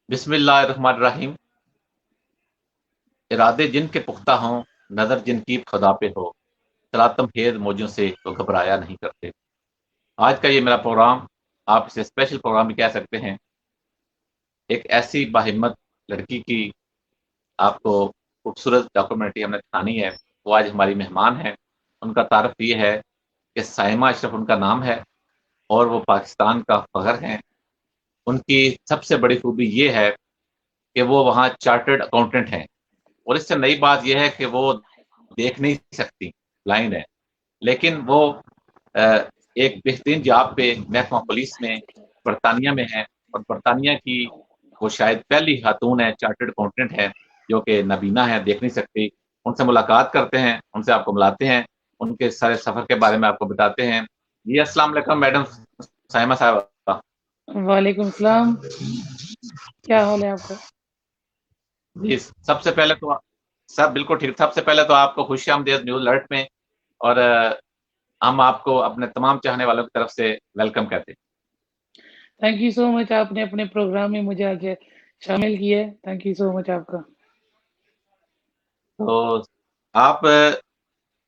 بسم اللہ الرحمن الرحیم۔ ارادے جن کے پختہ ہوں، نظر جن کی خدا پہ ہو، تلاتم ہیر موجوں سے تو گھبرایا نہیں کرتے۔ آج کا یہ میرا پروگرام، آپ اسے اسپیشل پروگرام بھی کہہ سکتے ہیں، ایک ایسی باہمت لڑکی کی آپ کو خوبصورت ڈاکومنٹری ہم نے دکھانی ہے۔ وہ آج ہماری مہمان ہیں۔ ان کا تعارف یہ ہے کہ سائمہ اشرف ان کا نام ہے، اور وہ پاکستان کا فخر ہیں۔ ان کی سب سے بڑی خوبی یہ ہے کہ وہ وہاں چارٹرڈ اکاؤنٹنٹ ہیں، اور اس سے نئی بات یہ ہے کہ وہ دیکھ نہیں سکتی، بلائنڈ ہے، لیکن وہ ایک بہترین جاب پہ محکمہ پولیس میں برطانیہ میں ہے، اور برطانیہ کی وہ شاید پہلی خاتون ہے چارٹرڈ اکاؤنٹنٹ ہے جو کہ نابینا ہے، دیکھ نہیں سکتی۔ ان سے ملاقات کرتے ہیں، ان سے آپ کو ملاتے ہیں، ان کے سارے سفر کے بارے میں آپ کو بتاتے ہیں۔ جی السلام علیکم میڈم سائمہ صاحبہ۔ وعلیکم السلام، کیا حال ہے آپ کا؟ جی سب سے پہلے تو سب بالکل ٹھیک، سب سے پہلے تو آپ کو خوش آمدید نیوز الرٹ میں، اور ہم آپ کو اپنے تمام چاہنے والوں کی طرف سے ویلکم کہتے ہیں۔ تھینک یو سو مچ، آپ نے اپنے پروگرام میں مجھے آج شامل کیا ہے، تھینک یو سو مچ آپ کا۔ تو آپ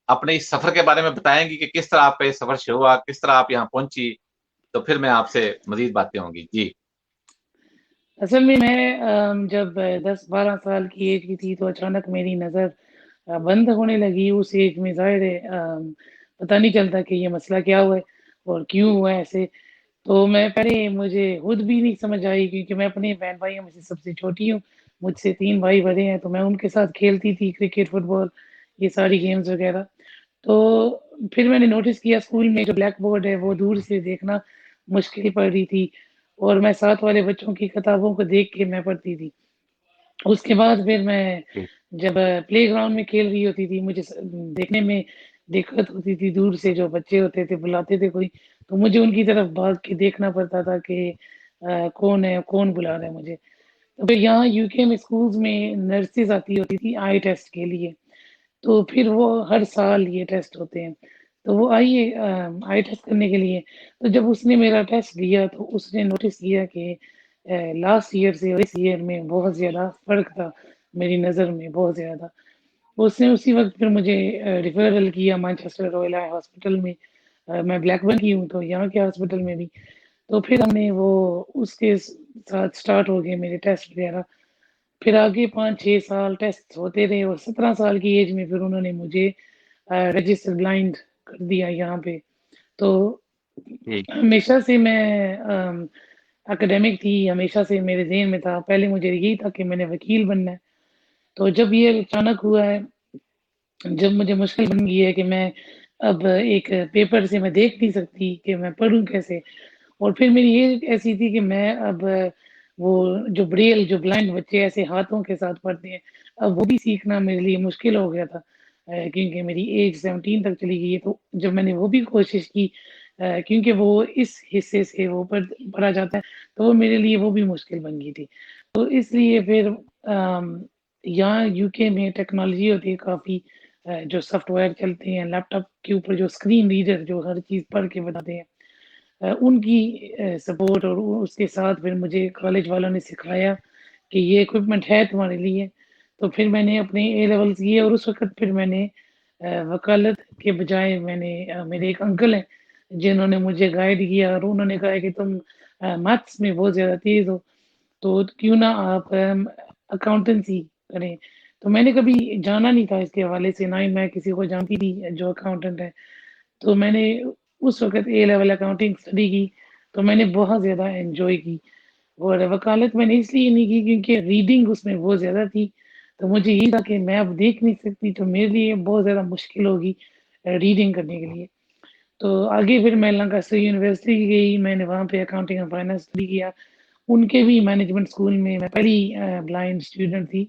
اپنے اس سفر کے بارے میں بتائیں گی کہ کس طرح آپ کا یہ سفر شروع ہوا، کس طرح آپ یہاں پہنچی، تو پھر میں آپ سے مزید باتیں ہوں گی۔ جی اصل میں جب 10-12 سال کی ایج کی تھی تو اچانک میری نظر بند ہونے لگی۔ اس ایج میں ظاہر ہے پتہ نہیں چلتا کہ یہ مسئلہ کیا ہوا ہے اور کیوں ہوا ہے ایسے۔ تو میں پہلے مجھے خود بھی نہیں سمجھ آئی، کیونکہ میں اپنے بہن بھائیوں میں سے سب سے چھوٹی ہوں، مجھ سے 3 بھائی بڑے ہیں، تو میں ان کے ساتھ کھیلتی تھی کرکٹ، فٹ بال، یہ ساری گیمز وغیرہ۔ تو پھر میں نے نوٹس کیا اسکول میں جو بلیک بورڈ ہے وہ دور سے دیکھنا مشکل پڑ رہی تھی، اور میں ساتھ والے بچوں کی کتابوں کو دیکھ کے میں پڑھتی تھی۔ اس کے بعد پھر میں جی جب پلے گراؤنڈ میں کھیل رہی ہوتی تھی، مجھے دیکھنے میں دقت ہوتی تھی، دور سے جو بچے ہوتے تھے بلاتے تھے کوئی، تو مجھے ان کی طرف بھاگ کے دیکھنا پڑتا تھا کہ کون ہے، کون بلا رہا ہے مجھے۔ تو پھر یہاں یو کے میں اسکولز میں نرسز آتی ہوتی تھی آئی ٹیسٹ کے لیے، تو پھر وہ ہر سال یہ ٹیسٹ ہوتے ہیں، تو وہ آئیے آئی ٹیسٹ کرنے کے لیے۔ تو جب اس نے میرا ٹیسٹ لیا تو اس نے نوٹس کیا کہ لاسٹ ایئر سے اور اس ایئر میں بہت زیادہ فرق تھا، میری نظر میں بہت زیادہ۔ اس نے اسی وقت پھر مجھے ریفرل کیا مانچسٹر رائل آئی ہاسپٹل میں۔ میں بلیک برن کی ہوں تو یہاں کے ہاسپٹل میں بھی، تو پھر ہم نے وہ اس کے ساتھ سٹارٹ ہو گئے میرے ٹیسٹ وغیرہ۔ پھر آگے 5-6 سال ٹیسٹ ہوتے رہے، اور 17 سال کی ایج میں پھر انہوں نے مجھے رجسٹر بلائنڈ کر دیا یہاں پہ۔ تو جی ہمیشہ سے میں اکیڈمک تھی، ہمیشہ سے میرے ذہن میں تھا، پہلے مجھے یہی تھا کہ میں نے وکیل بننا ہے۔ تو جب یہ اچانک ہوا ہے، جب مجھے مشکل بن گئی ہے کہ میں اب ایک پیپر سے میں دیکھ نہیں سکتی کہ میں پڑھوں کیسے، اور پھر میری یہ ایسی تھی کہ میں اب وہ جو بریل جو بلائنڈ بچے ایسے ہاتھوں کے ساتھ پڑھتے ہیں، اب وہ بھی سیکھنا میرے لیے مشکل ہو گیا تھا، کیونکہ میری ایج 17 تک چلی گئی ہے۔ تو جب میں نے وہ بھی کوشش کی، کیونکہ وہ اس حصے سے وہ پڑھا جاتا ہے، تو وہ میرے لیے وہ بھی مشکل بن گئی تھی۔ تو اس لیے پھر یہاں یو کے میں ٹیکنالوجی ہوتی ہے کافی، جو سافٹ ویئر چلتے ہیں لیپ ٹاپ کے اوپر، جو اسکرین ریڈر جو ہر چیز پڑھ کے بتاتے ہیں، ان کی سپورٹ، اور اس کے ساتھ پھر مجھے کالج والوں نے سکھایا کہ یہ اکوپمنٹ ہے تمہارے لیے۔ تو پھر میں نے اپنے اے لیولز کیے، اور اس وقت پھر میں نے وکالت کے بجائے میں نے میرے ایک انکل ہیں جنہوں نے مجھے گائیڈ کیا، اور انہوں نے کہا کہ تم میتھس میں بہت زیادہ تیز ہو، تو کیوں نہ آپ اکاؤنٹنسی کریں۔ تو میں نے کبھی جانا نہیں تھا اس کے حوالے سے، نہ ہی میں کسی کو جانتی تھی جو اکاؤنٹنٹ ہے۔ تو میں نے اس وقت اے لیول اکاؤنٹنگ اسٹڈی کی، تو میں نے بہت زیادہ انجوائے کی۔ اور وکالت میں نے اس لیے نہیں کی کیونکہ ریڈنگ اس میں بہت زیادہ تھی، تو مجھے یہ تھا کہ میں اب دیکھ نہیں سکتی، تو میرے لیے بہت زیادہ مشکل ہوگی ریڈنگ کرنے کے لیے۔ تو آگے پھر میں لانکاسٹر یونیورسٹی گئی، میں نے وہاں پہ اکاؤنٹنگ اینڈ فائنانس اسٹڈی کیا۔ ان کے بھی مینجمنٹ اسکول میں میں پہلی بلائنڈ اسٹوڈنٹ تھی،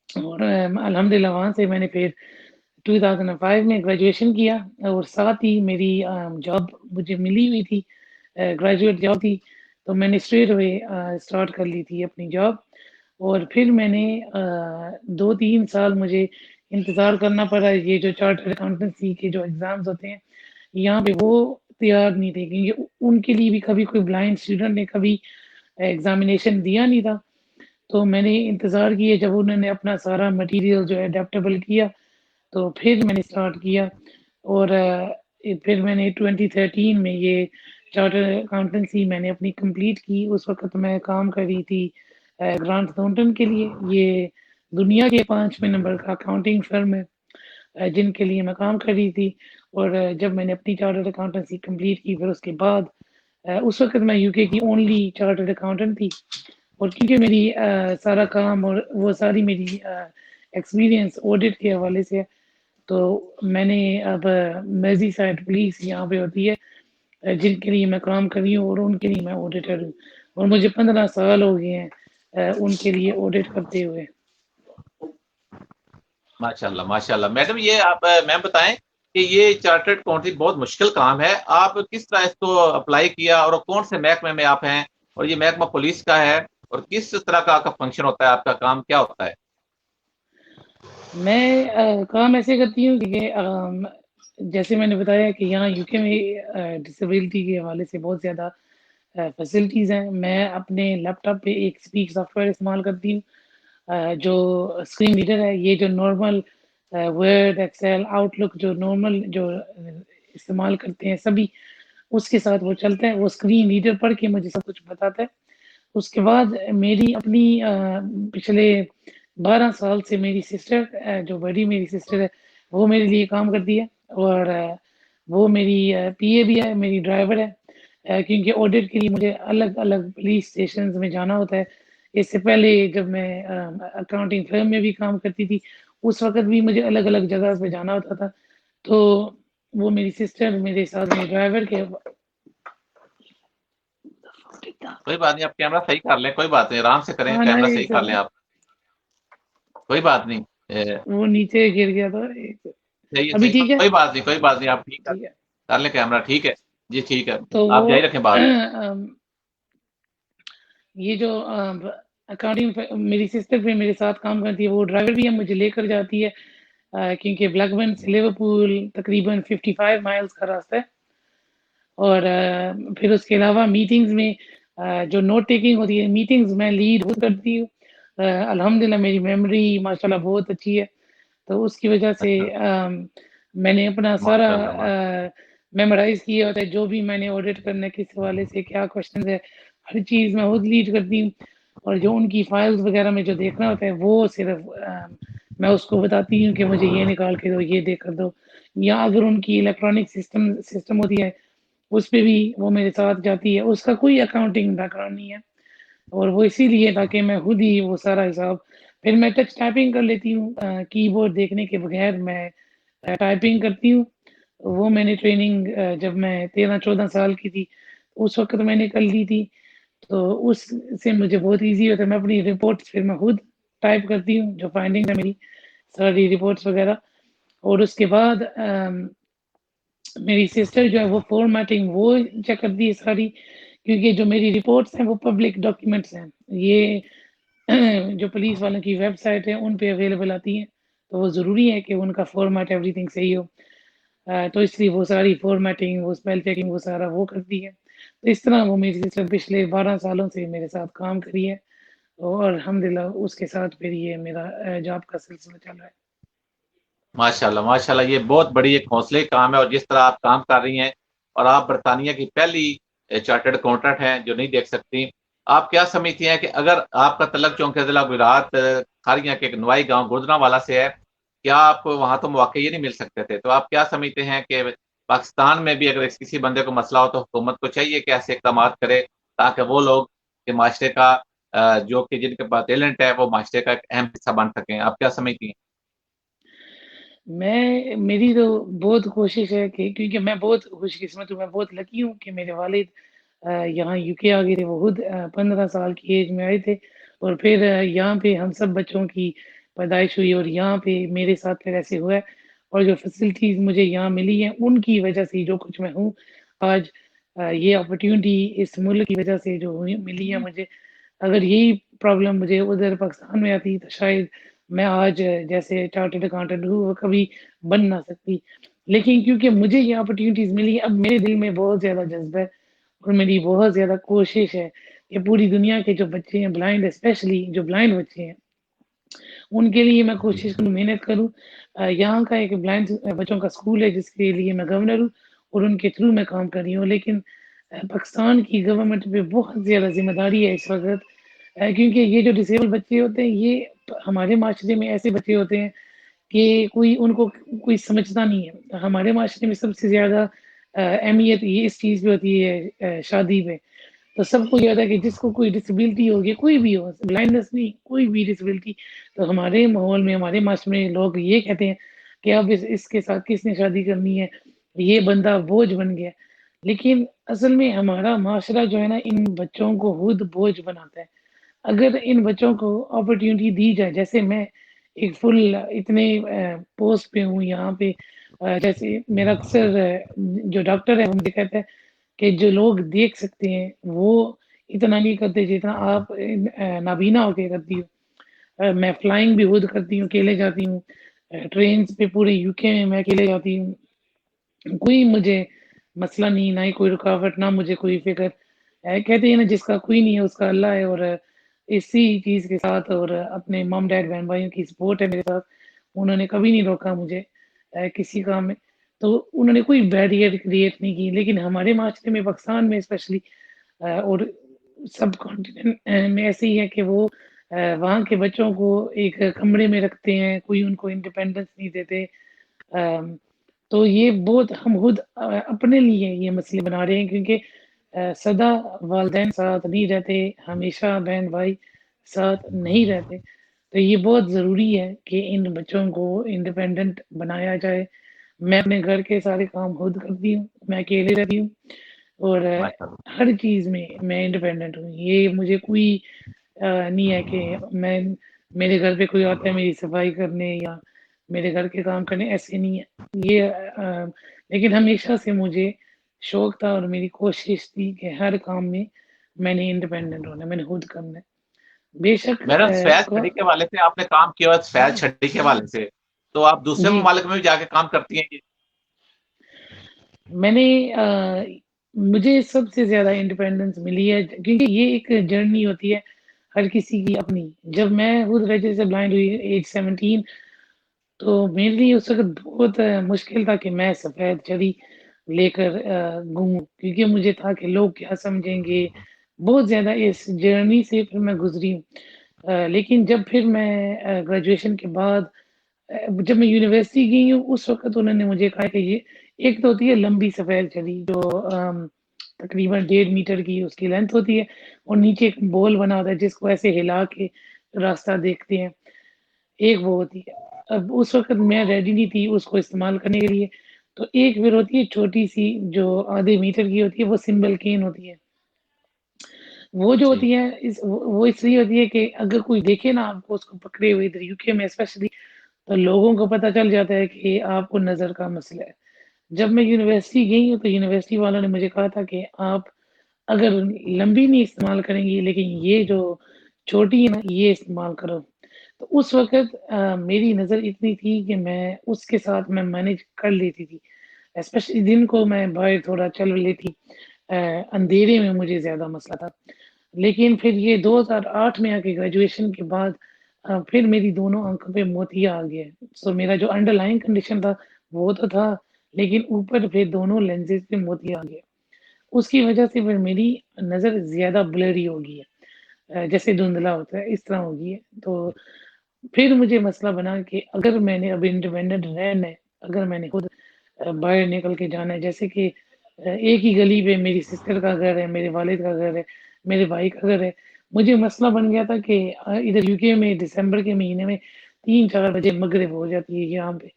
اور الحمدللہ وہاں سے میں نے پھر 2005 میں گریجویشن کیا، اور ساتھ ہی میری جاب مجھے ملی ہوئی تھی، گریجویٹ جاب تھی، تو میں نے اسٹریٹ اوے اسٹارٹ کر لی تھی اپنی جاب۔ اور پھر میں نے 2-3 سال مجھے انتظار کرنا پڑا، یہ جو چارٹرڈ اکاؤنٹنسی کے جو ایگزامز ہوتے ہیں یہاں پہ وہ تیار نہیں تھے، کیونکہ ان کے لیے بھی کبھی کوئی بلائنڈ اسٹوڈنٹ نے کبھی ایگزامینیشن دیا نہیں تھا، تو میں نے انتظار کیا جب انہوں نے اپنا سارا مٹیریل جو ہے اڈیپٹیبل کیا تو پھر میں نے اسٹارٹ کیا، اور پھر میں نے 2013 میں یہ چارٹر اکاؤنٹنسی میں نے اپنی کمپلیٹ کی۔ اس وقت میں کام کر رہی تھی گرانٹ تھورنٹن کے لیے، یہ دنیا کے 5ویں نمبر کا اکاؤنٹنگ فرم ہے جن کے لیے میں کام کر رہی تھی۔ اور جب میں نے اپنی چارٹر اکاؤنٹنسی کمپلیٹ کی پھر اس کے بعد اس وقت میں یو کے کی اونلی چارٹرڈ اکاؤنٹنٹ تھی، اور کیونکہ میری سارا کام اور وہ ساری میری ایکسپیرینس آڈٹ کے حوالے سے ہے، تو میں نے اب مرزی سائڈ پولیس یہاں پہ ہوتی ہے جن کے لیے میں کام کر رہی ہوں، اور ان کے لیے میں آڈیٹر ہوں، اور مجھے 15 سال ہو گئے ہیں ان کے لیے آڈٹ کرتے ہوئے۔ ماشاء اللہ ماشاء اللہ۔ میڈم یہ آپ میم بتائیں کہ یہ چارٹرڈ اکاؤنٹنگ بہت مشکل کام ہے، آپ کس طرح اس کو اپلائی کیا اور کون سے محکمے میں آپ ہیں، اور یہ محکمہ پولیس کا ہے، اور کس طرح کا آپ کا فنکشن ہوتا ہے، آپ کا کام کیا ہوتا ہے؟ میں کام ایسے کرتی ہوں کہ جیسے میں نے بتایا کہ یہاں یو کے میں ڈسیبلٹی کے حوالے سے بہت زیادہ فیسلٹیز ہیں۔ میں اپنے لیپ ٹاپ پہ ایک اسپیک سافٹ ویئر استعمال کرتی ہوں جو اسکرین ریڈر ہے۔ یہ جو نارمل ورڈ، ایکسل، آؤٹ لک جو نارمل جو استعمال کرتے ہیں سبھی، اس کے ساتھ وہ چلتا ہے، وہ اسکرین ریڈر پڑھ کے مجھے سب کچھ بتاتا ہے۔ اس کے بعد میری اپنی پچھلے 12 سال سے میری سسٹر جو بڑی میری سسٹر ہے وہ میرے لیے کام کرتی ہے، اور وہ میری پی اے بھی ہے، میری ڈرائیور ہے، کیونکہ آڈٹ کے لیے مجھے الگ الگ پولیس اسٹیشنز میں جانا ہوتا ہے۔ اس سے پہلے جب میں اکاؤنٹنگ فرم میں بھی کام کرتی تھی اس وقت بھی مجھے الگ الگ جگہ پہ جانا ہوتا تھا، تو وہ میری سسٹر میرے ساتھ میرے ڈرائیور کے کوئی بات نہیں، آپ کیمرہ صحیح کر لیں، کوئی بات نہیں، آرام سے کریں، ہاں نا، کیمرہ صحیح کر لیں آپ، کوئی بات نہیں۔ وہ نیچے گر گیا تھا صحیح ابھی صحیح، ٹھیک ہے؟ کوئی بات نہیں، کوئی بات نہیں، آپ ٹھیک ٹھیک ہے، کر لیں کیمرہ، ٹھیک ہے جی، ٹھیک ہے، تو آپ وہ جاری رکھیں بات۔ یہ جو اکاؤنٹنگ میری سسٹر پہ میرے ساتھ کام کرتی ہے، وہ ڈرائیور بھی ہے، مجھے لے کر جاتی ہے کیونکہ بلیک برن سے لیورپول تقریباً 55 مائلز کا راستہ ہے۔ اور پھر اس کے علاوہ میٹنگز میں جو نوٹ ٹیکنگ ہوتی ہے، میٹنگز میں لیڈ خود کرتی ہوں۔ الحمدللہ میری میموری ماشاءاللہ بہت اچھی ہے، تو اس کی وجہ سے میں نے اپنا سارا ماشاء اللہ ماشاء میمورائز کیا ہوتا ہے، جو بھی میں نے آڈٹ کرنا ہے کس حوالے سے کیا کوشچنز ہے، ہر چیز میں خود لیڈ کرتی ہوں، اور جو ان کی فائلز وغیرہ میں جو دیکھنا ہوتا ہے وہ صرف میں اس کو بتاتی ہوں کہ مجھے یہ نکال کے دو، یہ دیکھ کر دو، یا اگر ان کی الیکٹرانک سسٹم ہوتی ہے اس پہ بھی وہ میرے ساتھ جاتی ہے۔ اس کا کوئی اکاؤنٹنگ بیک گراؤنڈ نہیں ہے، اور وہ اسی لیے تاکہ میں خود ہی وہ سارا حساب، پھر میں ٹچ ٹائپنگ کر لیتی ہوں، کی بورڈ دیکھنے کے بغیر میں ٹائپنگ کرتی ہوں۔ وہ میں نے ٹریننگ جب میں 13-14 سال کی تھی اس وقت میں نے کر لی تھی، تو اس سے مجھے بہت ایزی ہوتا ہے۔ میں اپنی رپورٹس پھر میں خود ٹائپ کرتی ہوں، جو فائنڈنگ ہے میری ساری رپورٹس وغیرہ، اور اس کے بعد میری سسٹر جو ہے وہ فارمیٹنگ وہ چیک کرتی ہے ساری، کیونکہ جو میری رپورٹس ہیں وہ پبلک ڈاکیومنٹس ہیں، یہ جو پولیس والوں کی ویب سائٹ ہے ان پہ اویلیبل آتی ہیں، تو وہ ضروری ہے کہ ان کا فارمیٹ ایوری تھنگ صحیح ہو، تو اس لیے وہ ساری فارمیٹنگ، وہ اسپیل چیکنگ، وہ سارا وہ کرتی ہے۔ تو اس طرح وہ میری سسٹر پچھلے 12 سالوں سے میرے ساتھ کام کری ہے، اور الحمدللہ اس کے ساتھ پھر یہ میرا جاب کا سلسلہ چل رہا ہے۔ ماشاء اللہ ماشاء اللہ، یہ بہت بڑی ایک حوصلے کا کام ہے، اور جس طرح آپ کام کر رہی ہیں، اور آپ برطانیہ کی پہلی چارٹرڈ اکاؤنٹنٹ ہیں جو نہیں دیکھ سکتی، آپ کیا سمجھتی ہیں کہ اگر آپ کا تعلق چونکہ ضلع گجرات کھاریاں کے ایک نوائی گاؤں گوجرانوالا سے ہے، کیا آپ کو وہاں تو مواقع یہ نہیں مل سکتے تھے؟ تو آپ کیا سمجھتے ہیں کہ پاکستان میں بھی اگر کسی بندے کو مسئلہ ہو تو حکومت کو چاہیے کہ ایسے اقدامات کرے تاکہ وہ لوگ کہ معاشرے کا جو کہ جن کے پاس ٹیلنٹ ہے وہ معاشرے کا ایک اہم حصہ بن سکیں؟ آپ کیا سمجھتی ہیں؟ میری تو بہت کوشش ہے کہ کیونکہ میں بہت خوش قسمت ہوں، میں بہت لکی ہوں کہ میرے والد یہاں یو کے آ گئے تھے، وہ خود 15 سال کی ایج میں آئے تھے، اور پھر یہاں پہ ہم سب بچوں کی پیدائش ہوئی، اور یہاں پہ میرے ساتھ پھر ایسے ہوا ہے، اور جو فیسلٹیز مجھے یہاں ملی ہیں ان کی وجہ سے جو کچھ میں ہوں آج، یہ اپرچونٹی اس ملک کی وجہ سے جو ملی ہے مجھے، اگر یہی پرابلم مجھے ادھر پاکستان میں آتی تو شاید میں آج جیسے چارٹرڈ اکاؤنٹنٹ ہوں وہ کبھی بن نہ سکتی، لیکن کیونکہ مجھے یہ اپرچونیٹیز ملی اب میرے دل میں بہت زیادہ جذبہ ہے، اور میری بہت زیادہ کوشش ہے کہ پوری دنیا کے جو بچے ہیں بلائنڈ، اسپیشلی جو بلائنڈ بچے ہیں، ان کے لیے میں کوشش کروں، محنت کروں۔ یہاں کا ایک بلائنڈ بچوں کا اسکول ہے جس کے لیے میں گورنر ہوں اور ان کے تھرو میں کام کر رہی ہوں، لیکن پاکستان کی گورنمنٹ پہ بہت زیادہ ذمہ داری ہے اس وقت، کیونکہ یہ جو ڈسیبل بچے ہوتے ہیں یہ ہمارے معاشرے میں ایسے بچے ہوتے ہیں کہ کوئی ان کو کوئی سمجھتا نہیں ہے۔ ہمارے معاشرے میں سب سے زیادہ اہمیت یہ اس چیز پہ ہوتی ہے، شادی پہ، تو سب کو یہ ہوتا ہے کہ جس کو کوئی ڈسیبلٹی ہوگی، کوئی بھی ہو، بلائنڈنس نہیں، کوئی بھی ڈسیبلٹی، تو ہمارے ماحول میں، ہمارے معاشرے میں لوگ یہ کہتے ہیں کہ اب اس کے ساتھ کس نے شادی کرنی ہے، یہ بندہ بوجھ بن گیا۔ لیکن اصل میں ہمارا معاشرہ جو ہے نا ان بچوں کو خود بوجھ بناتا ہے۔ اگر ان بچوں کو اپرچونٹی دی جائے، جیسے میں ایک فل اتنے پوسٹ پہ ہوں یہاں پہ، جیسے میرا اکثر جو ڈاکٹر ہے وہ مجھے کہتا ہے کہ جو لوگ دیکھ سکتے ہیں وہ اتنا نہیں کرتے جتنا آپ نابینا ہو کے کرتی ہو۔ میں فلائنگ بھی خود کرتی ہوں، اکیلے جاتی ہوں، ٹرینز پہ پورے یو کے میں اکیلے جاتی ہوں، کوئی مجھے مسئلہ نہیں، نہ ہی کوئی رکاوٹ، نہ مجھے کوئی فکر۔ کہتے ہیں نا جس کا کوئی نہیں ہے اس کا اللہ ہے، اور اسی چیز کے ساتھ اور اپنے مام ڈیڈ بہن بھائیوں کی سپورٹ ہے میرے ساتھ، انہوں نے کبھی نہیں روکا مجھے کسی کام میں، تو انہوں نے کوئی بیریئر کریٹ نہیں کی۔ لیکن ہمارے معاشرے میں، پاکستان میں اسپیشلی اور سب کانٹیننٹ میں ایسے ہی ہے کہ وہ وہاں کے بچوں کو ایک کمرے میں رکھتے ہیں، کوئی ان کو انڈیپینڈنس نہیں دیتے۔ تو یہ بہت ہم خود اپنے لیے یہ مسئلے بنا رہے ہیں، کیونکہ سدا والدین ساتھ نہیں رہتے، ہمیشہ بہن بھائی ساتھ نہیں رہتے، تو یہ بہت ضروری ہے کہ ان بچوں کو انڈیپینڈنٹ بنایا جائے۔ میں اپنے گھر کے سارے کام خود کرتی ہوں، میں اکیلے رہتی ہوں، اور ماشاء اللہ۔ ہر چیز میں میں انڈیپینڈنٹ ہوں۔ یہ مجھے کوئی نہیں ہے کہ میں میرے گھر پہ کوئی آتا ہے میری صفائی کرنے یا میرے گھر کے کام کرنے، ایسے نہیں ہے یہ۔ لیکن ہمیشہ سے مجھے شوق تھا اور میری کوشش تھی کہ ہر کام میں نے انڈیپینڈنٹ ہونا ہے، میں نے خود کرنا ہے، بے شک میڈم، سفید چھڑی کے حوالے سے آپ نے کام کیا ہوا، سفید چھڑی کے حوالے سے تو آپ دوسرے جی ممالک میں بھی جا کے کام کرتی ہیں؟ میں نے مجھے سب سے زیادہ انڈیپینڈنس ملی ہے، کیونکہ یہ ایک جرنی ہوتی ہے ہر کسی کی اپنی۔ جب میں خود رجے سے بلائنڈ ہوئی ایج 17، تو میرے لیے اس وقت بہت مشکل تھا کہ میں سفید چڑی لے کر گھوموں، کیونکہ مجھے تھا کہ لوگ کیا سمجھیں گے، بہت زیادہ اس جرنی سے پھر میں گزری ہوں۔ لیکن جب پھر میں گریجویشن کے بعد جب میں یونیورسٹی گئی ہوں، اس وقت انہوں نے مجھے کہا کہ یہ ایک تو ہوتی ہے لمبی سفید چڑی جو تقریباً 1.5 میٹر کی اس کی لینتھ ہوتی ہے، اور نیچے ایک بول بنا ہوتا ہے جس کو ایسے ہلا کے راستہ دیکھتے ہیں، ایک وہ ہوتی ہے۔ اب اس وقت میں ریڈی نہیں تھی اس کو استعمال کرنے کے لیے، تو ایک پھر ہوتی ہے چھوٹی سی جو آدھے میٹر کی ہوتی ہے، وہ سمبل کین ہوتی ہے۔ وہ جو جی ہوتی ہے وہ اس لیے ہوتی ہے کہ اگر کوئی دیکھے نا آپ کو اس کو پکڑے ہوئے ادھر یو کے میں اسپیشلی، تو لوگوں کو پتہ چل جاتا ہے کہ آپ کو نظر کا مسئلہ ہے۔ جب میں یونیورسٹی گئی ہوں تو یونیورسٹی والوں نے مجھے کہا تھا کہ آپ اگر لمبی نہیں استعمال کریں گی لیکن یہ جو چھوٹی ہے نا یہ استعمال کرو، تو اس وقت میری نظر اتنی تھی کہ میں اس کے ساتھ میں مینج کر لیتی تھی، اسپیشلی دن کو میں باہر تھوڑا چل لیتی، اندھیرے میں مجھے زیادہ مسئلہ تھا۔ لیکن پھر یہ 2008 میں آ کے گریجویشن کے بعد پھر میری دونوں آنکھوں پہ موتیا آ گیا، سو میرا جو انڈر لائن کنڈیشن تھا وہ تو تھا، لیکن اوپر پھر دونوں لینزز پہ موتیا آ گیا، اس کی وجہ سے پھر میری نظر زیادہ بلری ہو گئی ہے، جیسے دھندلا ہوتا ہے اس طرح ہو گئی ہے۔ تو پھر مجھے مسئلہ بنا کہ اگر میں نے اب انڈیپینڈنٹ رہنا ہے، اگر میں نے خود باہر نکل کے جانا ہے، جیسے کہ ایک ہی گلی پہ میری سسٹر کا گھر ہے، میرے والد کا گھر ہے، میرے بھائی کا گھر ہے، مجھے مسئلہ بن گیا تھا کہ ادھر یو کے میں دسمبر کے مہینے میں 3-4 بجے مغرب ہو جاتی ہے یہاں پہ،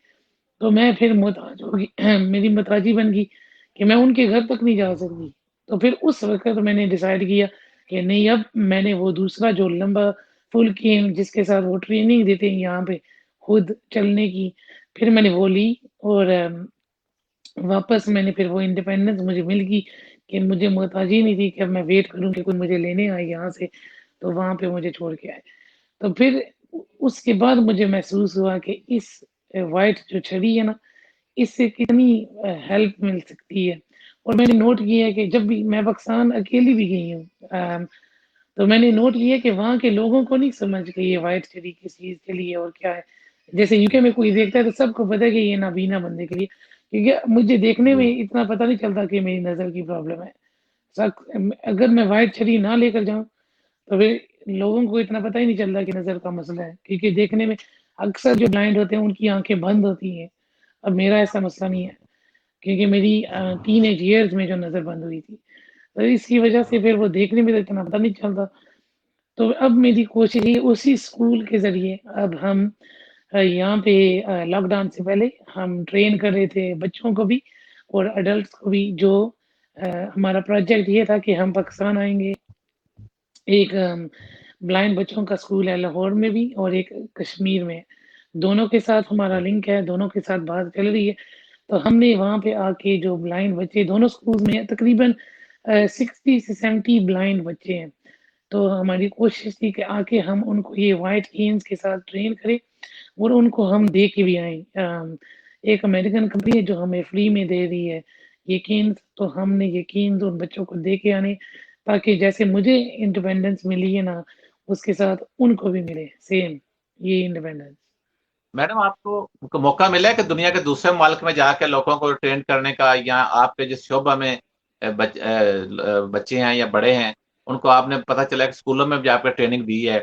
تو میں پھر محتاج ہوگی، میری محتاجی بن گئی کہ میں ان کے گھر تک نہیں جا سکتی۔ تو پھر اس وقت میں نے ڈیسائیڈ کیا کہ نہیں، اب میں نے وہ دوسرا جو لمبا فل کیم جس کے ساتھ وہ ٹریننگ دیتے ہیں یہاں پہ خود چلنے کی، پھر میں نے وہ لی، اور واپس میں نے پھر وہ انڈیپینڈنس مجھے مل گئی کہ مجھے محتاجی نہیں تھی کہ اب میں ویٹ کروں کہ کوئی مجھے لینے آئے یہاں سے تو وہاں پہ مجھے چھوڑ کے آئے۔ تو پھر اس کے بعد مجھے محسوس ہوا کہ اس وائٹ جو چھڑی ہے نا، اس سے کتنی ہیلپ مل سکتی ہے، اور میں نے نوٹ کیا ہے کہ جب بھی میں پاکستان اکیلی بھی گئی ہوں، تو میں نے نوٹ کیا کہ وہاں کے لوگوں کو نہیں سمجھ کہ یہ وائٹ چری کس چیز کے لیے اور کیا ہے. جیسے یو کے میں کوئی دیکھتا ہے تو سب کو پتا ہے کہ یہ نابینا بندے کے لیے، کیونکہ مجھے دیکھنے میں جی اتنا پتہ نہیں چلتا کہ میری نظر کی پرابلم ہے. اگر میں وائٹ چھری نہ لے کر جاؤں تو پھر لوگوں کو اتنا پتہ ہی نہیں چلتا کہ نظر کا مسئلہ ہے، کیونکہ دیکھنے میں اکثر جو بلائنڈ ہوتے ہیں ان کی آنکھیں بند ہوتی ہیں. اب میرا ایسا مسئلہ نہیں ہے، کیونکہ میری ٹین ایج ایئرز میں جو نظر بند ہوئی تھی، تو اس کی وجہ سے پھر وہ دیکھنے میں تو اتنا پتہ نہیں چلتا. تو اب میری کوشش ہے اسی اسکول کے ذریعے اب ہم یہاں پہ لاک ڈاؤن سے پہلے ہم ٹرین کر رہے تھے بچوں کو بھی اور اڈلٹس کو بھی. جو ہمارا پروجیکٹ یہ تھا کہ ہم پاکستان آئیں گے، ایک بلائنڈ بچوں کا اسکول ہے لاہور میں بھی اور ایک کشمیر میں، دونوں کے ساتھ ہمارا لنک ہے، دونوں کے ساتھ بات چل رہی ہے. تو ہم نے وہاں پہ آ کے جو بلائنڈ بچے دونوں اسکول میں تقریباً 60 سے 70 بلائنڈ بچے ہیں، تو ہماری کوشش تھی کہ آ کے ہم ان کو یہ وائٹ کینز کے ساتھ ٹرین کریں اور ان کو ہم دے کے بھی آئیں. ایک امریکن کمپنی ہے جو ہمیں فری میں دے رہی ہے یہ کینز، تو ہم نے یہ کینز ان بچوں کو دے کے آنے تاکہ جیسے مجھے انڈیپینڈنس ملی ہے نا اس کے ساتھ ان کو بھی ملے سیم یہ انڈیپینڈنس. میڈم، آپ کو موقع ملا ہے کہ دنیا کے دوسرے ملک میں جا کے لوگوں کو ٹرین کرنے کا، یا آپ کے جس شعبہ میں بچے ہیں یا بڑے ہیں ان کو آپ نے پتہ چلا کہ اسکولوں میں بھی آپ نے ٹریننگ دی ہے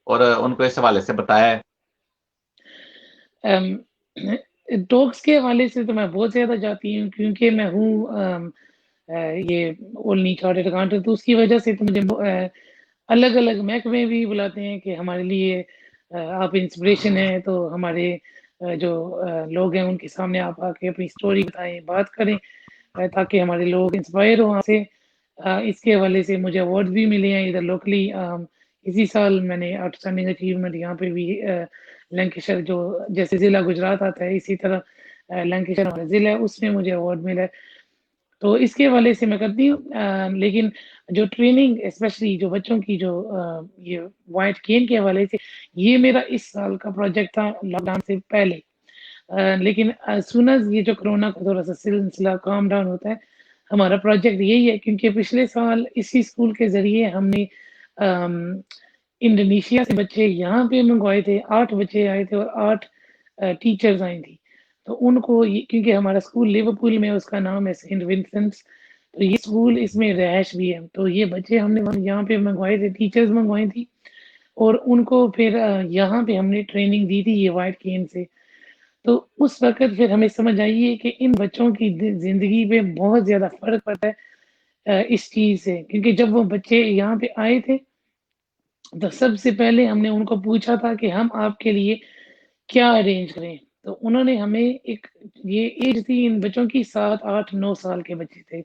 اور ان کو اس حوالے سے بتایا ہے؟ ٹاکس کے حوالے سے تو میں بہت زیادہ جاتی ہوں کیونکہ میں ہوں یہ اولنی چارٹرڈ اکاؤنٹنٹ، تو اس کی وجہ سے تو مجھے الگ الگ محکمے بھی بلاتے ہیں کہ ہمارے لیے آپ انسپریشن ہیں، تو ہمارے جو لوگ ہیں ان کے سامنے آپ آ کے اپنی اسٹوری بتائیں، بات کریں تاکہ ہمارے لوگ انسپائر ہوں آپ سے. اس کے حوالے سے مجھے ایوارڈ بھی ملے ہیں ادھر لوکلی. اسی سال میں نے آؤٹ اسٹینڈنگ اچیومنٹ یہاں پہ بھی لینکشر جو جیسے ضلع گجرات آتا ہے اسی طرح لینکشر ہمارا ضلع ہے اس میں مجھے ایوارڈ ملا ہے. تو اس کے حوالے سے میں کرتی ہوں. لیکن جو ٹریننگ اسپیشلی جو بچوں کی جو یہ وائٹ کین کے حوالے سے یہ میرا اس سال کا پروجیکٹ تھا لاک ڈاؤن سے پہلے. لیکن سونز یہ جو کرونا کا تھوڑا سا سلسلہ کام ڈاؤن ہوتا ہے ہمارا پروجیکٹ یہی ہے، کیونکہ پچھلے سال اسی اسکول کے ذریعے ہم نے انڈونیشیا سے بچے یہاں پہ منگوائے تھے. 8 بچے آئے تھے اور 8 ٹیچرز آئی تھی. تو ان کو کیونکہ ہمارا اسکول لیورپول میں اس کا نام ہے سینٹ ونسنٹس، تو یہ اسکول اس میں رہائش بھی ہے. تو یہ بچے ہم نے یہاں پہ منگوائے تھے، ٹیچرز منگوائی تھی، اور ان کو پھر یہاں پہ ہم نے ٹریننگ دی تھی یہ وائٹ کین سے. تو اس وقت پھر ہمیں سمجھ آئی ہے کہ ان بچوں کی زندگی پہ بہت زیادہ فرق پڑتا ہے اس چیز سے. کیونکہ جب وہ بچے یہاں پہ آئے تھے تو سب سے پہلے ہم نے ان کو پوچھا تھا کہ ہم آپ کے لیے کیا ارینج کریں. تو انہوں نے ہمیں ایک یہ ایج تھی ان بچوں کی 7 8 9 سال کے بچے تھے.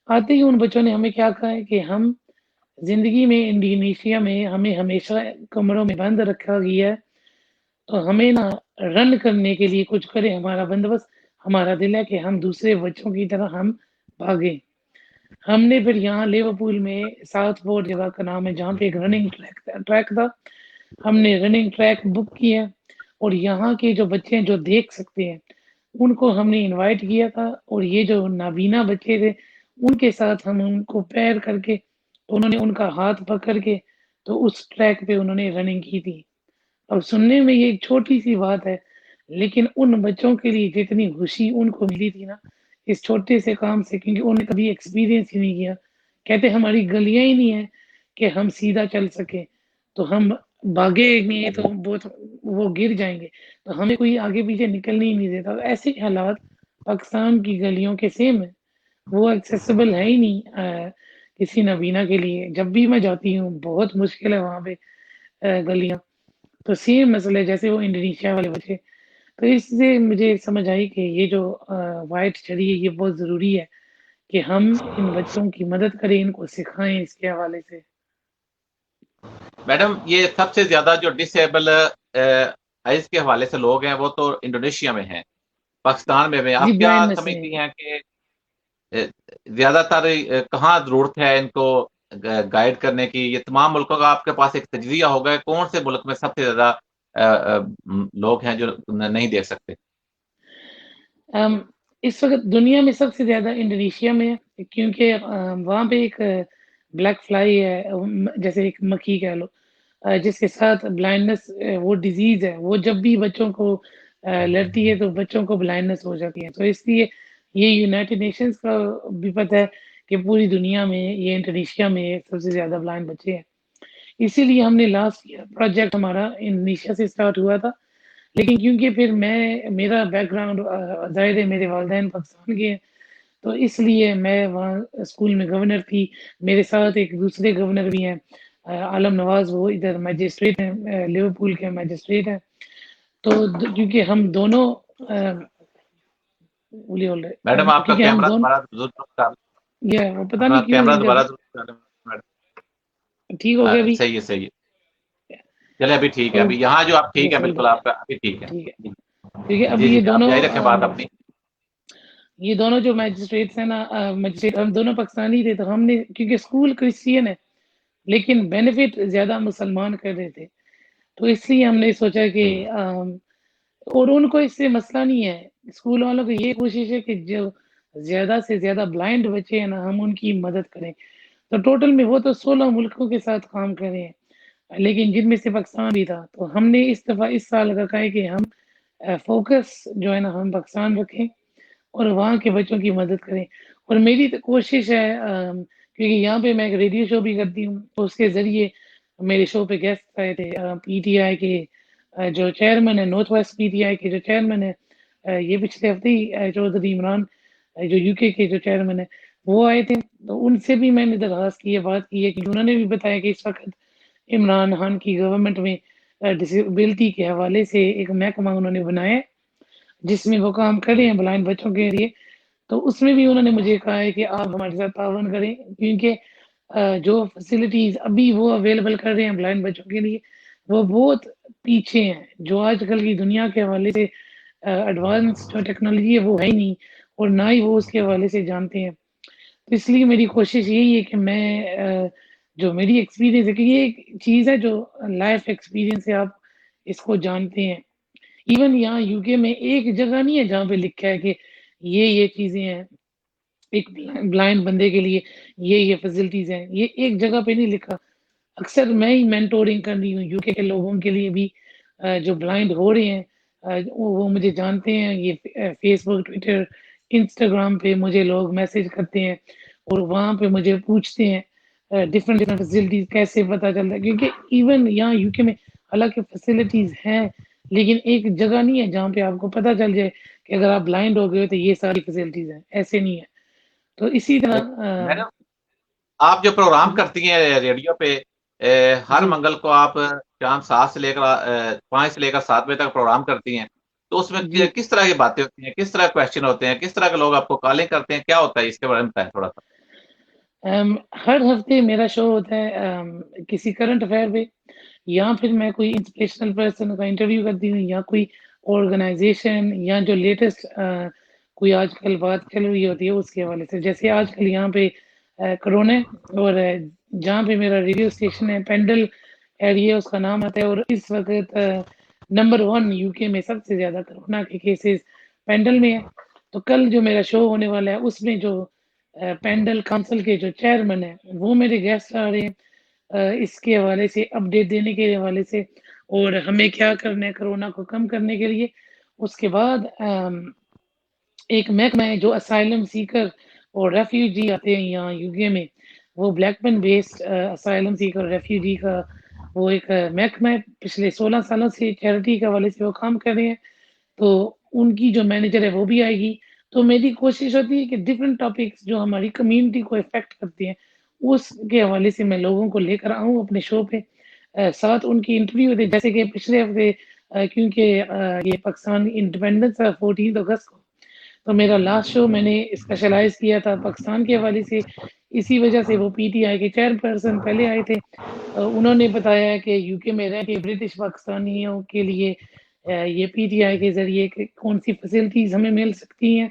آتے ہی ان بچوں نے ہمیں کیا کہا ہے کہ ہم زندگی میں انڈونیشیا میں ہمیں ہمیشہ کمروں میں بند رکھا گیا ہے، تو ہمیں نا رن کرنے کے لیے کچھ کرے. ہمارا بندوبست ہمارا دل ہے کہ ہم دوسرے بچوں کی طرح ہم بھاگیں. ہم نے پھر یہاں لیورپول میں ساؤتھ فورٹ جگہ کا نام ہے جہاں پہ ایک رننگ ٹریک تھا، ہم نے رننگ ٹریک بک کیا اور یہاں کے جو بچے ہیں جو دیکھ سکتے ہیں ان کو ہم نے انوائٹ کیا تھا. اور یہ جو نابینا بچے تھے ان کے ساتھ ہم ان کو پیر کر کے انہوں نے ان کا ہاتھ پکڑ کے تو اس ٹریک پہ انہوں نے رننگ کی تھی. اب سننے میں یہ ایک چھوٹی سی بات ہے لیکن ان بچوں کے لیے جتنی خوشی ان کو ملی تھی نا اس چھوٹے سے کام سے، کیونکہ انہوں نے کبھی ایکسپیرینس ہی نہیں کیا. کہتے ہماری گلیاں ہی نہیں ہیں کہ ہم سیدھا چل سکیں، تو ہم بھاگے نہیں تو بہت وہ گر جائیں گے، تو ہمیں کوئی آگے پیچھے نکلنے ہی نہیں دیتا. ایسے حالات پاکستان کی گلیوں کے سیم ہے، وہ ایکسیسیبل ہے ہی نہیں کسی نابینا کے لیے. جب بھی میں جاتی ہوں بہت مشکل ہے وہاں پہ گلیاں. تو سیم مسئلہ جیسے وہ انڈونیشیا والے بچے. تو اس سے مجھے سمجھ آئی کہ یہ جو وائٹ چڑھی ہے یہ بہت ضروری ہے کہ ہم ان بچوں کی مدد کریں، ان کو سکھائیں اس کے حوالے سے. میڈم، یہ سب سے زیادہ جو ڈس ایبل آئز کے حوالے سے لوگ ہیں وہ تو انڈونیشیا میں ہیں، پاکستان میں جی آپ کیا بلائنڈنس میں سمجھتی ہیں کہ زیادہ تر کہاں ضرورت ہے ان کو گائیڈ کرنے کی؟ یہ تمام ملکوں کا آپ کے پاس ایک تجزیہ ہوگا، کون سے ملک میں سب سے زیادہ لوگ ہیں جو نہیں دیکھ سکتے؟ اس وقت دنیا میں سب سے زیادہ انڈونیشیا میں ہے، کیونکہ وہاں پہ ایک بلیک فلائی ہے، جیسے ایک مکھی کہہ لو، جس کے ساتھ بلائنڈنس وہ ڈیزیز ہے، وہ جب بھی بچوں کو لڑتی ہے تو بچوں کو بلائنڈنس ہو جاتی ہے. تو اس لیے یہ یونائٹڈ نیشنز کا بھی پتہ ہے کہ پوری دنیا میں یہ انڈونیشیا میں سب سے زیادہ بلائنڈ بچے ہیں. اسی لیے ہم نے لاسٹ پروجیکٹ ہمارا انڈونیشیا سے اسٹارٹ ہوا تھا، لیکن کیونکہ پھر میرا بیک گراؤنڈ ظاہر ہے میرے والدین پاکستان کے ہیں، تو اس لیے میں وہاں اسکول میں گورنر تھی. میرے ساتھ ایک دوسرے گورنر بھی ہیں، عالم نواز، وہ ادھر میجسٹریٹ ہیں، لیورپول کے میجسٹریٹ ہیں. تو کیونکہ ہم دونوں میڈم آپ کا کیونکہ ہم کیمرہ دونوں دوبارہ ضرور کر، یہ وہ پتہ اپنا نہیں کیوں کیمرہ نہیں دوبارہ کرتا. ضرور کر میڈم. ٹھیک ہو گیا ابھی؟ صحیح ہے، صحیح ہے. چلے ابھی ٹھیک ہے، تو ابھی یہاں جو آپ ٹھیک بس ہے، ہولڈ بالکل آپ کا ابھی ٹھیک ہے. ٹھیک ہے. کیونکہ اب جی یہ جی آپ دونوں جاری رکھیں بات اپنی. یہ دونوں جو میجسٹریٹس ہیں نا، میجسٹریٹ ہم دونوں پاکستانی تھے، تو ہم نے کیونکہ اسکول کرسچین ہے لیکن بینیفٹ زیادہ مسلمان کر رہے تھے، تو اس لیے ہم نے سوچا کہ اور ان کو اس سے مسئلہ نہیں ہے. اسکول والوں کو یہ کوشش ہے کہ جو زیادہ سے زیادہ بلائنڈ بچے ہیں نا، ہم ان کی مدد کریں. تو ٹوٹل میں وہ تو 16 ملکوں کے ساتھ کام کر رہے ہیں، لیکن جن میں سے پاکستان بھی تھا. تو ہم نے اس دفعہ اس سال رکھا ہے کہ ہم فوکس جو ہے نا ہم پاکستان رکھیں اور وہاں کے بچوں کی مدد کریں. اور میری تو کوشش ہے، کیونکہ یہاں پہ میں ایک ریڈیو شو بھی کرتی ہوں، تو اس کے ذریعے میرے شو پہ گیسٹ آئے تھے پی ٹی آئی کے جو چیئرمین ہے، north west P T I کے جو چیئرمین ہے، یہ پچھلے ہفتے ہی چودھری عمران جو یو کے کے جو چیئرمین ہے وہ آئے تھے. تو ان سے بھی میں نے درخواست کی ہے، بات کی ہے، کہ انہوں نے بھی بتایا کہ اس وقت عمران خان کی گورنمنٹ میں ڈسیبلٹی کے حوالے سے ایک محکمہ انہوں نے بنایا ہے جس میں وہ کام کر رہے ہیں بلائنڈ بچوں کے لیے. تو اس میں بھی انہوں نے مجھے کہا ہے کہ آپ ہمارے ساتھ تعاون کریں، کیونکہ جو فیسلٹیز ابھی وہ اویلیبل کر رہے ہیں بلائنڈ بچوں کے لیے وہ بہت پیچھے ہیں. جو آج کل کی دنیا کے حوالے سے ایڈوانس جو ٹیکنالوجی ہے وہ ہے ہی نہیں، اور نہ ہی وہ اس کے حوالے سے جانتے ہیں. تو اس لیے میری کوشش یہی ہے کہ میں جو میری ایکسپیرینس ہے، کہ یہ ایک چیز ہے جو لائف ایکسپیرینس ہے، آپ اس کو جانتے ہیں. ایون یہاں یو کے میں ایک جگہ نہیں ہے جہاں پہ لکھا ہے کہ یہ چیزیں ہیں ایک بلائنڈ بندے کے لیے، یہ فیسلٹیز ہیں، یہ ایک جگہ پہ نہیں لکھا. اکثر میں ہی مینٹورنگ کر رہی ہوں یو کے لوگوں کے لیے بھی جو بلائنڈ ہو رہے ہیں. وہ مجھے جانتے ہیں، یہ فیس بک، ٹویٹر، انسٹاگرام پہ مجھے لوگ میسج کرتے ہیں اور وہاں پہ مجھے پوچھتے ہیں ڈفرینٹ فیسلٹیز کیسے پتہ چلتا ہے. کیونکہ ایون یہاں یو کے میں حالانکہ فیسلٹیز ہیں لیکن ایک جگہ نہیں ہے جہاں پہ آپ کو پتہ چل جائے کہ اگر آپ بلائنڈ ہو گئے تو یہ ساری فیسلٹیز ہیں، ایسے نہیں ہے. تو اسی طرح میڈم آپ جو پروگرام کرتی ہیں ریڈیو پہ، ہر جی منگل کو آپ شام 7 سے لے کر 5 سے لے کر 7 بجے تک پروگرام کرتی ہیں، تو اس میں جی کس طرح کی باتیں ہوتی ہیں، کس طرح کوشچن ہوتے ہیں، کس طرح کے لوگ آپ کو کالنگ کرتے ہیں، کیا ہوتا ہے اس کے بارے میں بتائیں تھوڑا سا. ہر ہفتے میرا شو ہوتا ہے کسی کرنٹ افیئر پہ، یا پھر میں کوئی انسپریشنل پرسن کا انٹرویو کرتی ہوں، یا کوئی آرگنائزیشن، یا جو لیٹسٹ کوئی آج کل بات چل رہی ہوتی ہے اس کے حوالے سے. جیسے آج کل یہاں پہ کرونا ہے، اور جہاں پہ میرا ریڈیو اسٹیشن ہے پینڈل ایریا اس کا نام آتا ہے، اور اس وقت نمبر 1 یو کے میں سب سے زیادہ کرونا کے کیسز پینڈل میں ہے. تو کل جو میرا شو ہونے والا ہے اس میں جو پینڈل کانسل کے جو چیئرمین ہیں وہ میرے گیسٹ آ رہے ہیں اس کے حوالے سے، اپڈیٹ دینے کے حوالے سے، اور ہمیں کیا کرنا ہے کرونا کو کم کرنے کے لیے. اس کے بعد ایک محکمہ ہے جو اسائلم سیکر اور ریفیوجی آتے ہیں یہاں یو کے میں، وہ بلیک پن بیسڈ اسائلم سیکر ریفیوجی کا وہ ایک محکمہ ہے. پچھلے 16 سالوں سے چیریٹی کے حوالے سے وہ کام کر رہے ہیں. تو ان کی جو مینیجر ہے وہ بھی آئے گی. تو میری کوشش ہوتی ہے کہ ڈفرینٹ ٹاپکس جو ہماری کمیونٹی کو افیکٹ کرتی ہیں اس کے حوالے سے میں لوگوں کو لے کر آؤں اپنے شو پہ. ساتھ ان کی انٹرویو ہوتی ہے، جیسے کہ پچھلے ہفتے کیونکہ یہ پاکستان انڈیپینڈنس ہے 14 اگست کو، تو میرا لاسٹ شو میں نے اسپیشلائز کیا تھا پاکستان کے حوالے سے. اسی وجہ سے وہ پی ٹی آئی کے چیئر پرسن پہلے آئے تھے، انہوں نے بتایا کہ یو کے میں رہ کے برٹش پاکستانیوں کے لیے یہ پی ٹی آئی کے ذریعے کون سی فیسلٹیز ہمیں مل سکتی ہیں.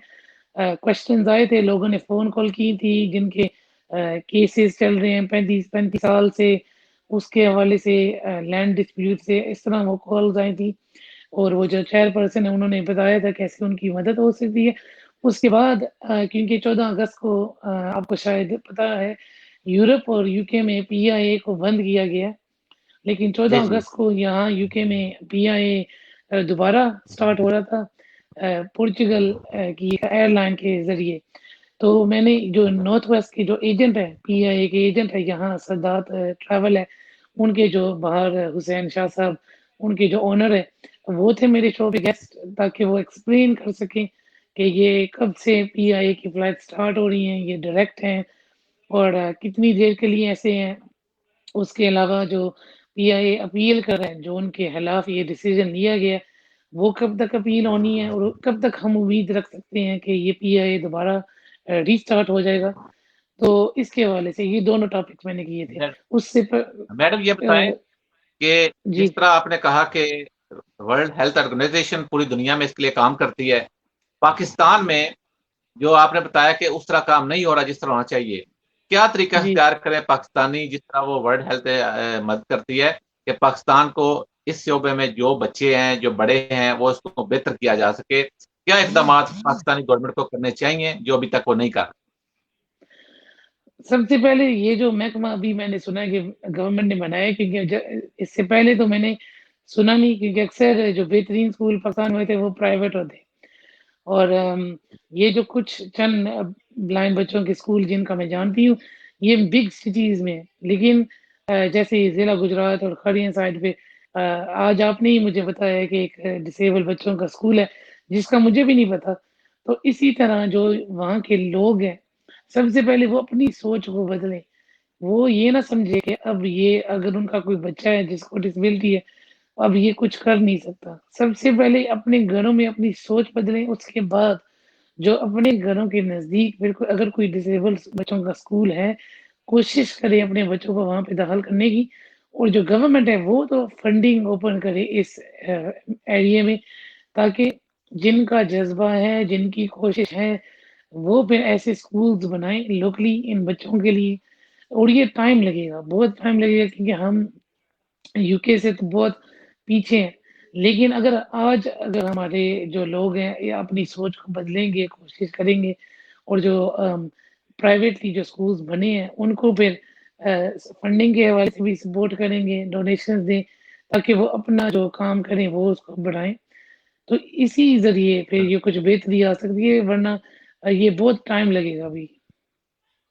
کوشچنز آئے تھے، لوگوں نے فون کال کی تھی جن کے کیسز چل رہے ہیں 35 سال سے، اس کے حوالے سے لینڈ ڈسپیوٹ سے، اس طرح وہ کالز آئی تھی. اور وہ جو چیئر پرسن ہے انہوں نے بتایا تھا کیسے ان کی مدد ہو سکتی ہے. اس کے بعد کیونکہ 14 اگست کو آپ کو شاید پتہ ہے یورپ اور یو کے میں پی آئی اے کو بند کیا گیا، لیکن 14 جی اگست کو یہاں یو کے میں پی آئی اے دوبارہ سٹارٹ ہو رہا تھا پورچوگل کی ایئر لائن کے ذریعے. تو میں نے جو نارتھ ویسٹ کے جو ایجنٹ ہے، پی آئی اے کے ایجنٹ ہے یہاں سدات ٹریول ہے، ان کے جو باہر حسین شاہ صاحب ان کے جو اونر ہے وہ تھے میرے شو پہ گیسٹ، تاکہ وہ ایکسپلین کر سکیں کہ یہ کب سے پی آئی اے کی فلائٹ سٹارٹ ہو رہی ہیں، یہ ڈائریکٹ ہیں اور کتنی دیر کے لیے ایسے ہیں. اس کے علاوہ جو پی آئی اے اپیل کر رہے ہیں، جو ان کے خلاف یہ ڈیسیجن لیا گیا وہ کب تک اپیل ہونی ہے اور کب تک ہم امید رکھ سکتے ہیں کہ یہ پی آئی اے دوبارہ ریسٹارٹ ہو جائے گا. تو اس کے حوالے سے یہ دونوں ٹاپکس میں نے کیے تھے. اس سے میڈم یہ بتائیں کہ جی جس طرح آپ نے کہا کہ ورلڈ ہیلتھ آرگنائزیشن پوری دنیا میں اس کے لیے کام کرتی ہے، پاکستان میں جو آپ نے بتایا کہ اس طرح کام نہیں ہو رہا جس طرح ہونا چاہیے، کیا طریقہ جی اختیار کریں پاکستانی جس طرح وہ ورلڈ ہیلتھ مدد کرتی ہے کہ پاکستان کو اس شعبے میں جو بچے ہیں جو بڑے ہیں وہ اس کو بہتر کیا جا سکے؟ کیا اقدامات پاکستانی گورنمنٹ کو کرنے چاہیے جو ابھی تک وہ نہیں کر؟ سب سے پہلے یہ جو محکمہ ابھی میں نے سنا ہے کہ گورنمنٹ نے بنایا، کیونکہ اس سے پہلے تو میں نے سنا نہیں، کیونکہ اکثر جو بہترین اسکول پاکستان میں تھے وہ پرائیویٹ ہوتے، اور یہ جو کچھ چند بلائنڈ بچوں کے اسکول جن کا میں جانتی ہوں یہ بگ سٹیز میں، لیکن جیسے ضلع گجرات اور کھڑیاں سائڈ پہ آج آپ نے ہی مجھے بتایا کہ ایک ڈسیبل بچوں کا اسکول ہے جس کا مجھے بھی نہیں پتا. تو اسی طرح جو وہاں کے لوگ ہیں سب سے پہلے وہ اپنی سوچ کو بدلیں. وہ یہ نہ سمجھے کہ اب یہ اگر ان کا کوئی بچہ ہے جس کو ڈسیبلٹی ہے اب یہ کچھ کر نہیں سکتا. سب سے پہلے اپنے گھروں میں اپنی سوچ بدلیں، اس کے بعد جو اپنے گھروں کے نزدیک بالکل اگر کوئی ڈسیبل بچوں کا اسکول ہے کوشش کرے اپنے بچوں کو وہاں پہ داخل کرنے کی. اور جو گورنمنٹ ہے وہ تو فنڈنگ اوپن کرے اس ایریے میں، تاکہ جن کا جذبہ ہے جن کی کوشش ہے وہ پھر ایسے اسکولز بنائیں لوکلی ان بچوں کے لیے. اور یہ ٹائم لگے گا، بہت ٹائم لگے گا، کیونکہ ہم یو کے سے تو بہت پیچھے ہیں. لیکن اگر ہمارے جو لوگ ہیں یہ اپنی سوچ کو بدلیں گے، کوشش کریں گے، اور جو پرائیویٹلی جو اسکولز بنے ہیں ان کو پھر فنڈنگ کے حوالے سے بھی سپورٹ کریں گے، ڈونیشنز دیں تاکہ وہ اپنا جو کام کریں وہ اس کو بڑھائیں. تو اسی ذریعے پھر یہ کچھ بہتری آ سکتی ہے، ورنہ یہ بہت ٹائم لگے گا ابھی.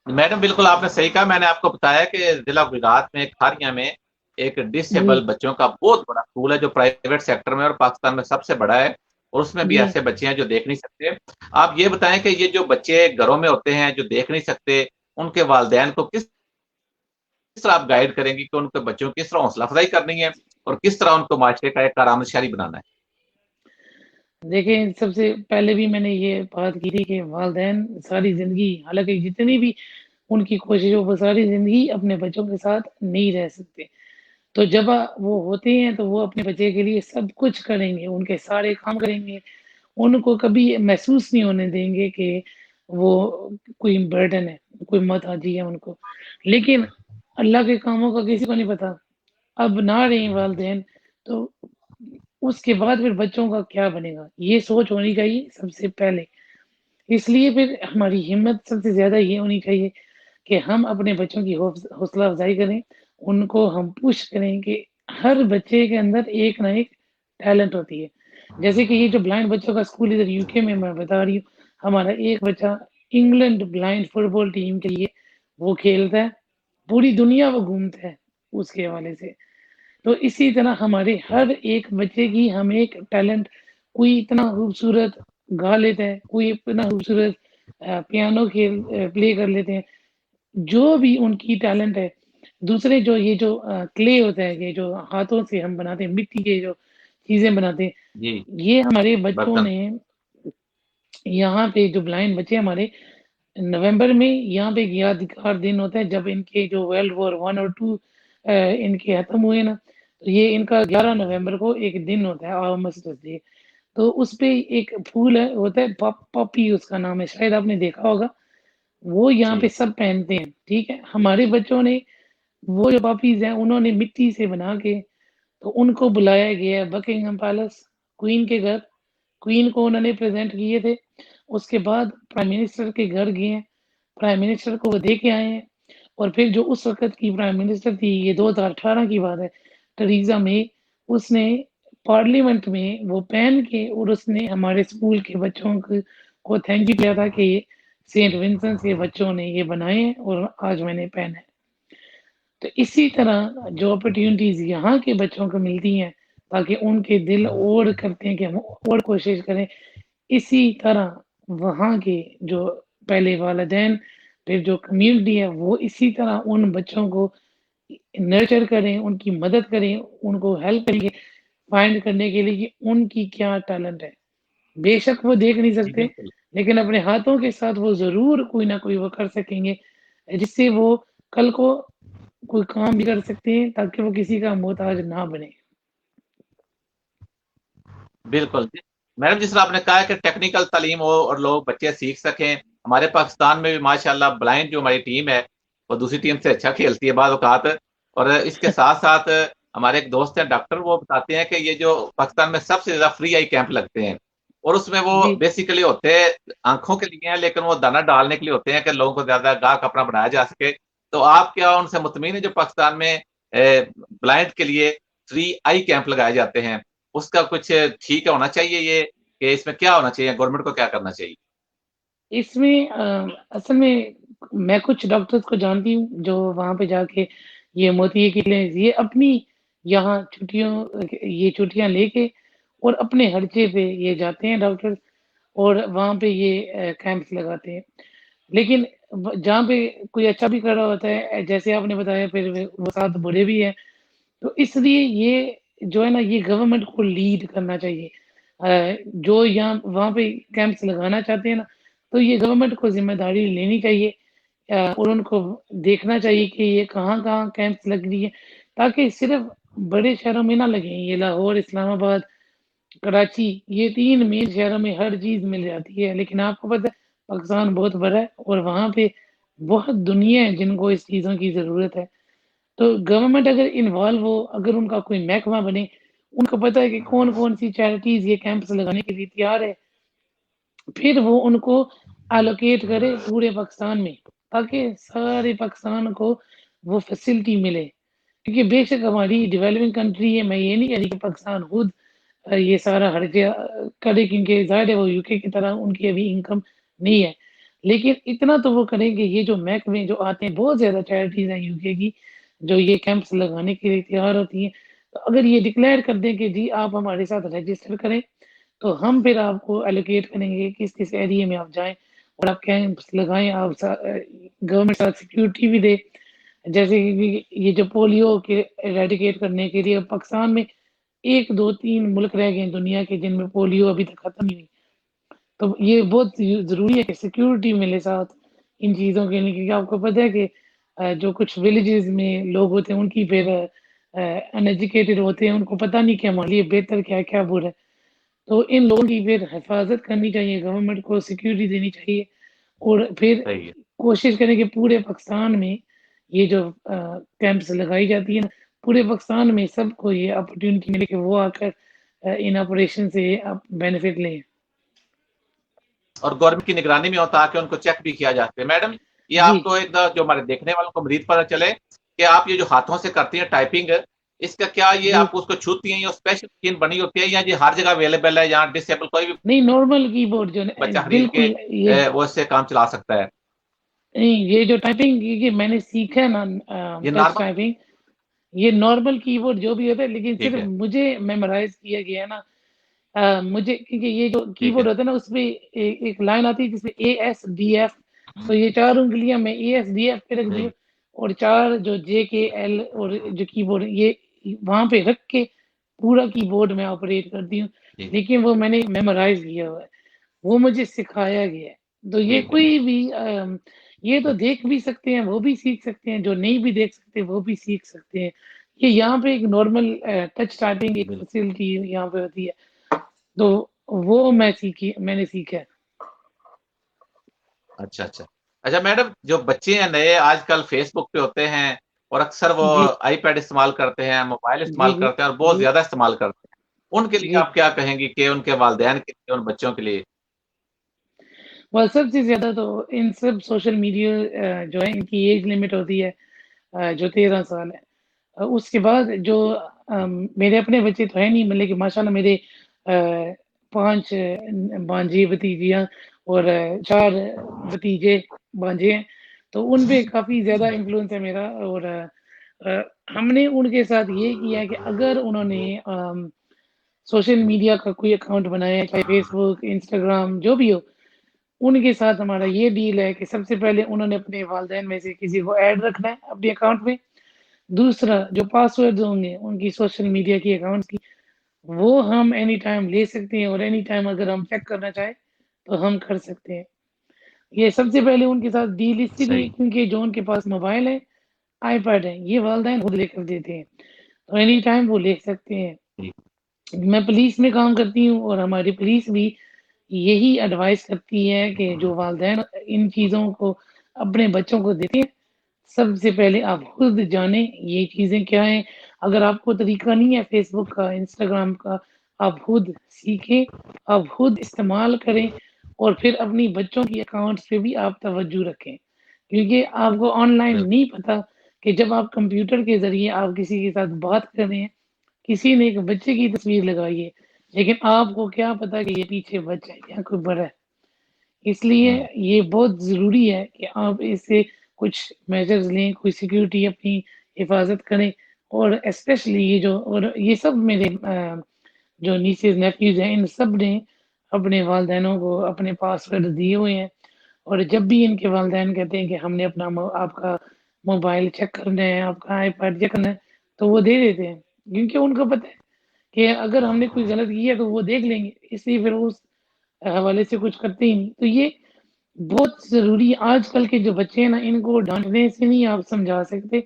میڈم بالکل آپ نے صحیح کہا. میں نے آپ کو بتایا کہ ضلع گجرات میں کھاریاں میں ایک جی ڈسیبل بچوں کا بہت بڑا اسکول ہے جو پرائیویٹ سیکٹر میں اور پاکستان میں سب سے بڑا ہے، اور اس میں بھی جی ایسے بچے ہیں جو دیکھ نہیں سکتے. آپ یہ بتائیں کہ یہ جو بچے گھروں میں ہوتے ہیں جو دیکھ نہیں سکتے ان کے والدین کو کس طرح آپ گائیڈ کریں گی کہ ان کے بچوں کی کس طرح حوصلہ افزائی کرنی ہے اور کس طرح ان کو معاشرے کا ایک کارآمد شہری بنانا ہے؟ دیکھیں، سب سے پہلے بھی میں نے یہ بات کی تھی کہ والدین ساری زندگی، حالانکہ جتنی بھی ان کی کوششوں وہ ساری زندگی اپنے بچوں کے ساتھ نہیں رہ سکتے. تو جب وہ ہوتے ہیں تو وہ اپنے بچے کے لیے سب کچھ کریں گے، ان کے سارے کام کریں گے، ان کو کبھی محسوس نہیں ہونے دیں گے کہ وہ کوئی برڈن ہے، کوئی محتاجی ہے ان کو. لیکن اللہ کے کاموں کا کسی کو نہیں پتا. اب نہ رہے والدین تو اس کے بعد پھر بچوں کا کیا بنے گا، یہ سوچ ہونی چاہیے سب سے پہلے. اس لیے پھر ہماری ہمت سب سے زیادہ یہ ہونی چاہیے کہ ہم اپنے بچوں کی حوصلہ افزائی کریں، ان کو ہم پوش کریں کہ ہر بچے کے اندر ایک نہ ایک ٹیلنٹ ہوتی ہے. جیسے کہ یہ جو بلائنڈ بچوں کا اسکول ادھر یو کے میں بتا رہی ہوں، ہمارا ایک بچہ انگلینڈ بلائنڈ فٹ بال ٹیم کے لیے وہ کھیلتا ہے، پوری دنیا وہ گھومتا ہے اس کے حوالے سے. تو اسی طرح ہمارے ہر ایک بچے کی ہم ایک ٹیلنٹ، کوئی اتنا خوبصورت گا لیتا ہے، کوئی اتنا خوبصورت پیانو پلے کر لیتے ہیں، جو بھی ان کی ٹیلنٹ ہے. دوسرے جو یہ جو کلے ہوتا ہے، یہ جو ہاتھوں سے ہم بناتے ہیں، مٹی کے جو چیزیں بناتے ہیں، جی، یہ ہمارے بچوں برتن. نے یہاں پہ جو بلائنڈ بچے ہمارے نومبر میں یہاں پہ ایک یادگار دن ہوتا ہے جب ان کے جو ورلڈ وار 1 اور 2 ان کے ختم ہوئے نا، تو یہ ان کا 11 نومبر کو ایک دن ہوتا ہے آرمسٹس ڈے. تو اس پہ ایک پھول ہے ہوتا ہے پاپی، اس کا نام ہے، شاید آپ نے دیکھا ہوگا. وہ یہاں جی پہ سب پہنتے ہیں، ٹھیک ہے. ہمارے بچوں نے وہ جو پاپیز ہیں انہوں نے مٹی سے بنا کے، تو ان کو بلایا گیا بکنگھم پیلس، کوئین کے گھر. کوئین کو انہوں نے پریزنٹ کیے تھے. اس کے بعد پرائم منسٹر کے گھر گئے ہیں، پرائم منسٹر کو وہ دے کے آئے ہیں. اور پھر جو اس وقت کی پرائم منسٹر تھی، یہ 2018 کی بات ہے، ٹریزا مے، اس نے پارلیمنٹ میں وہ پہن کے اور اس نے ہمارے اسکول کے بچوں کو تھینک یو کیا تھا کہ سینٹ ونسنٹ کے بچوں نے یہ بنائے ہیں اور آج میں نے پہنا ہے۔ تو اسی طرح جو اپرچونٹیز یہاں کے بچوں کو ملتی ہیں تاکہ ان کے دل اور کرتے ہیں کہ ہم اور کوشش کریں، اسی طرح وہاں کے جو پہلے والدین پھر جو کمیونٹی ہے وہ اسی طرح ان بچوں کو نرچر کریں، ان کی مدد کریں، ان کو ہیلپ کریں فائنڈ کرنے کے لیے کہ ان کی کیا ٹیلنٹ ہے۔ بے شک وہ دیکھ نہیں جی سکتے بالکل لیکن اپنے ہاتھوں کے ساتھ وہ ضرور کوئی نہ کوئی وہ کر سکیں گے جس سے وہ کل کو کوئی کام بھی کر سکتے ہیں تاکہ وہ کسی کا محتاج نہ بنے۔ بالکل جی میڈم، جس طرح آپ نے کہا کہ ٹیکنیکل تعلیم ہو اور لوگ بچے سیکھ سکیں، ہمارے پاکستان میں بھی ماشاء اللہ بلائنڈ جو ہماری ٹیم ہے وہ دوسری ٹیم سے اچھا کھیلتی ہے بعض اوقات، اور اس کے ساتھ ساتھ ہمارے ایک دوست ہیں ڈاکٹر، وہ بتاتے ہیں کہ یہ جو پاکستان میں سب سے زیادہ فری آئی کیمپ لگتے ہیں اور اس میں وہ جی بیسیکلی ہوتے ہیں آنکھوں کے لیے ہیں، لیکن وہ دانہ ڈالنے کے لیے ہوتے ہیں کہ لوگوں کو زیادہ گاہک اپنا بنایا جا سکے۔ تو آپ کیا ان سے مطمئن ہیں جو پاکستان میں بلائنڈ کے لیے فری آئی کیمپ لگائے جاتے ہیں، اس کا کچھ ٹھیک ہونا چاہیے یہ کہ اس میں کیا ہونا چاہیے، گورنمنٹ کو کیا کرنا چاہیے؟ اس میں اصل میں کچھ ڈاکٹرز کو جانتی ہوں جو وہاں پہ جا کے یہ موتی کے لیے یہ اپنی یہاں یہ چھٹیاں لے کے اور اپنے خرچے پہ یہ جاتے ہیں ڈاکٹر اور وہاں پہ یہ کیمپس لگاتے ہیں، لیکن جہاں پہ کوئی اچھا بھی کر رہا ہوتا ہے جیسے آپ نے بتایا پھر وہ ساتھ برے بھی ہیں، تو اس لیے یہ جو ہے نا یہ گورنمنٹ کو لیڈ کرنا چاہیے۔ جو یہاں وہاں پہ کیمپس لگانا چاہتے ہیں نا تو یہ گورنمنٹ کو ذمہ داری لینی چاہیے اور ان کو دیکھنا چاہیے کہ یہ کہاں کہاں کیمپس لگ رہی ہے تاکہ صرف بڑے شہروں میں نہ لگیں، یہ لاہور، اسلام آباد، کراچی، یہ 3 مین شہروں میں ہر چیز مل جاتی ہے، لیکن آپ کو پتہ ہے پاکستان بہت بڑا ہے اور وہاں پہ بہت دنیا ہے جن کو اس چیزوں کی ضرورت ہے۔ تو گورنمنٹ اگر انوالو ہو، اگر ان کا کوئی محکمہ بنے، ان کو پتہ ہے کہ کون کون سی چیریٹیز یہ کیمپس لگانے کے لیے تیار ہے، پھر وہ ان کو الوکیٹ کرے پورے پاکستان میں تاکہ سارے پاکستان کو وہ فیسلٹی ملے، کیونکہ بے شک ہماری ڈیولپنگ کنٹری ہے، میں یہ نہیں کہہ رہی کہ پاکستان خود یہ سارا خرچہ کرے کیونکہ ظاہر ہے وہ یو کے کی طرح ان کی ابھی انکم نہیں ہے، لیکن اتنا تو وہ کریں کہ یہ جو محکمے جو آتے ہیں، بہت زیادہ چیریٹیز ہیں یو کے کی جو یہ کیمپس لگانے کے لیے تیار ہوتی ہیں، تو اگر یہ ڈکلیئر کر دیں کہ جی آپ ہمارے ساتھ رجسٹر کریں تو ہم پھر آپ کو الوکیٹ کریں گے کس کس ایریے میں آپ جائیں اور آپ کیمپس لگائیں، آپ گورنمنٹ ساتھ سیکیورٹی بھی دے، جیسے کہ یہ جو پولیو کے ایریڈیکیٹ کرنے کے لیے پاکستان میں 1 2 3 ملک رہ گئے ہیں دنیا کے جن میں پولیو ابھی تک ختم نہیں ہوئی، تو یہ بہت ضروری ہے کہ سیکیورٹی ملے ساتھ ان چیزوں کے لیے، کیونکہ آپ کو پتہ ہے کہ جو کچھ ولیجز میں لوگ ہوتے ہیں ان کی پھر ان ایجوکیٹڈ ہوتے ہیں، ان کو پتہ نہیں کہ ہمارے لیے بہتر کیا کیا برا ہے، تو ان لوگوں کی پھر حفاظت کرنی چاہیے، گورنمنٹ کو سیکیورٹی دینی چاہیے اور پھر صحیح ہے۔ کوشش کریں کہ پورے پاکستان میں یہ جو کیمپس لگائی جاتی ہے نا پورے پاکستان میں سب کو یہ اپرچونٹی ملے کہ وہ آ کر ان آپریشن سے بینیفٹ لیں۔ اور گورنمنٹ کی نگرانی میں ہو تاکہ ان کو چیک بھی کیا جا سکے۔ میڈم، یہ جی آپ کو ایک جو ہمارے دیکھنے والوں کو مزید پتہ چلے کہ آپ یہ جو ہاتھوں سے کرتی ہیں ٹائپنگ، اس کا کیا یہ جی آپ اس کو چھوتی ہیں یا اسپیشل مشین بنی ہوتی ہے یا یہ ہر جگہ اویلیبل ہے، یہاں ڈسیبل کوئی بھی نہیں، نارمل کی بورڈ جو بچہ خرید کے بالکل یہ وہ اس سے کام چلا سکتا ہے؟ نہیں، یہ جو ٹائپنگ یہ میں نے سیکھا ہے نا یہ ٹچ نارمل؟ ٹائپنگ، یہ نارمل کی بورڈ جو بھی ہوتا ہے لیکن ٹھیک صرف ہے، مجھے میمورائز کیا گیا ہے نا مجھے کیونکہ یہ جو کی ٹھیک ہے، بورڈ ہوتا ہے نا اس پہ ایک لائن آتی ہے جس میں ASDF، تو یہ 4 انگلیاں میں ASDF پہ رکھ دوں صحیح، اور 4 جو JKL اور جو کی بورڈ یہ وہاں پہ رکھ کے پورا کی بورڈ میں آپریٹ کرتی ہوں، ٹھیک، لیکن وہ میں نے میمورائز کیا ہوا ہے، وہ مجھے سکھایا گیا ہے، تو یہ ٹھیک ہے، کوئی بھی یہ تو دیکھ بھی سکتے ہیں وہ بھی سیکھ سکتے ہیں، جو نہیں بھی دیکھ سکتے وہ بھی سیکھ سکتے ہیں، یہ یہاں پہ ایک نارمل ٹچ ٹائپنگ ایک بالکل۔ فیسلٹی یہاں پہ ہوتی ہے، تو وہ میں نے سیکھا ہے۔ اچھا اچھا اچھا میڈم، جو بچے ہیں نئے آج کل فیس بک پہ ہوتے ہیں اور اکثر وہ جی آئی پیڈ استعمال کرتے ہیں، موبائل جی استعمال جی کرتے ہیں اور بہت جی زیادہ استعمال کرتے ہیں، ان کے لیے جی آپ کیا کہیں گی کہ ان کے والدین کے لیے، ان بچوں کے لیے؟ وہ سب سے زیادہ تو ان سب سوشل میڈیا جو ہے ان کی ایج لمٹ ہوتی ہے جو 13 سال ہے. اس کے بعد جو میرے اپنے بچے تو ہیں نہیں، لیکن ماشاء اللہ میرے 5 بانجی بھتیجیاں اور 4 بھتیجے بانجے ہیں، تو ان پہ کافی زیادہ انفلوئنس ہے میرا. اور ہم نے ان کے ساتھ یہ کیا کہ اگر انہوں نے سوشل میڈیا کا کوئی اکاؤنٹ بنایا، چاہے فیس بک، انسٹاگرام، جو بھی ہو، ان کے ساتھ ہمارا یہ ڈیل ہے کہ سب سے پہلے انہوں نے اپنے والدین میں سے کسی کو ایڈ رکھنا ہے اپنے اکاؤنٹ میں. دوسرا، جو پاسورڈ ہوں گے ان کی سوشل میڈیا کی اکاؤنٹ کی، وہ ہم اینی ٹائم لے سکتے ہیں، اور اینی ٹائم اگر ہم چیک کرنا چاہیں تو ہم کر سکتے ہیں. یہ سب سے پہلے ان کے ساتھ ڈیل اس لیے صحیح. کیونکہ جو ان کے پاس موبائل ہے، آئی پیڈ ہے، یہ والدین خود لے کر دیتے ہیں، تو اینی ٹائم وہ لے سکتے ہیں. جی. میں پولیس میں کام کرتی ہوں، اور ہماری پولیس بھی یہی ایڈوائز کرتی ہے کہ جو والدین ان چیزوں کو اپنے بچوں کو دیتے ہیں، سب سے پہلے آپ خود جانیں یہ چیزیں کیا ہیں. اگر آپ کو طریقہ نہیں ہے فیس بک کا، انسٹاگرام کا، آپ خود سیکھیں، آپ خود استعمال کریں، اور پھر اپنی بچوں کی اکاؤنٹس پہ بھی آپ توجہ رکھیں. کیونکہ آپ کو آن لائن بالکل. نہیں پتا کہ جب آپ کمپیوٹر کے ذریعے آپ کسی کے ساتھ بات کر رہے ہیں، کسی نے ایک بچے کی تصویر لگائی ہے، لیکن آپ کو کیا پتا کہ یہ پیچھے بچہ ہے یا کوئی بڑا ہے. اس لیے ہوں. یہ بہت ضروری ہے کہ آپ اس سے کچھ میجرز لیں، کوئی سیکیورٹی اپنی حفاظت کریں. اور اسپیشلی یہ جو، اور یہ سب میرے جو نیسز نیفیوز ہیں، ان سب نے اپنے والدینوں کو اپنے پاسورڈ دیے ہوئے ہیں. اور جب بھی ان کے والدین کہتے ہیں کہ ہم نے اپنا آپ کا موبائل چیک کرنا ہے، آپ کا آئی پیڈ چیک کرنا ہے، تو وہ دے دیتے ہیں، کیونکہ ان کو پتہ ہے کہ اگر ہم نے کوئی غلط کیا تو وہ دیکھ لیں گے. اس لیے پھر اس حوالے سے کچھ کرتے ہی نہیں. تو یہ بہت ضروری ہے. آج کل کے جو بچے ہیں نا، ان کو ڈانٹنے سے نہیں آپ سمجھا سکتے.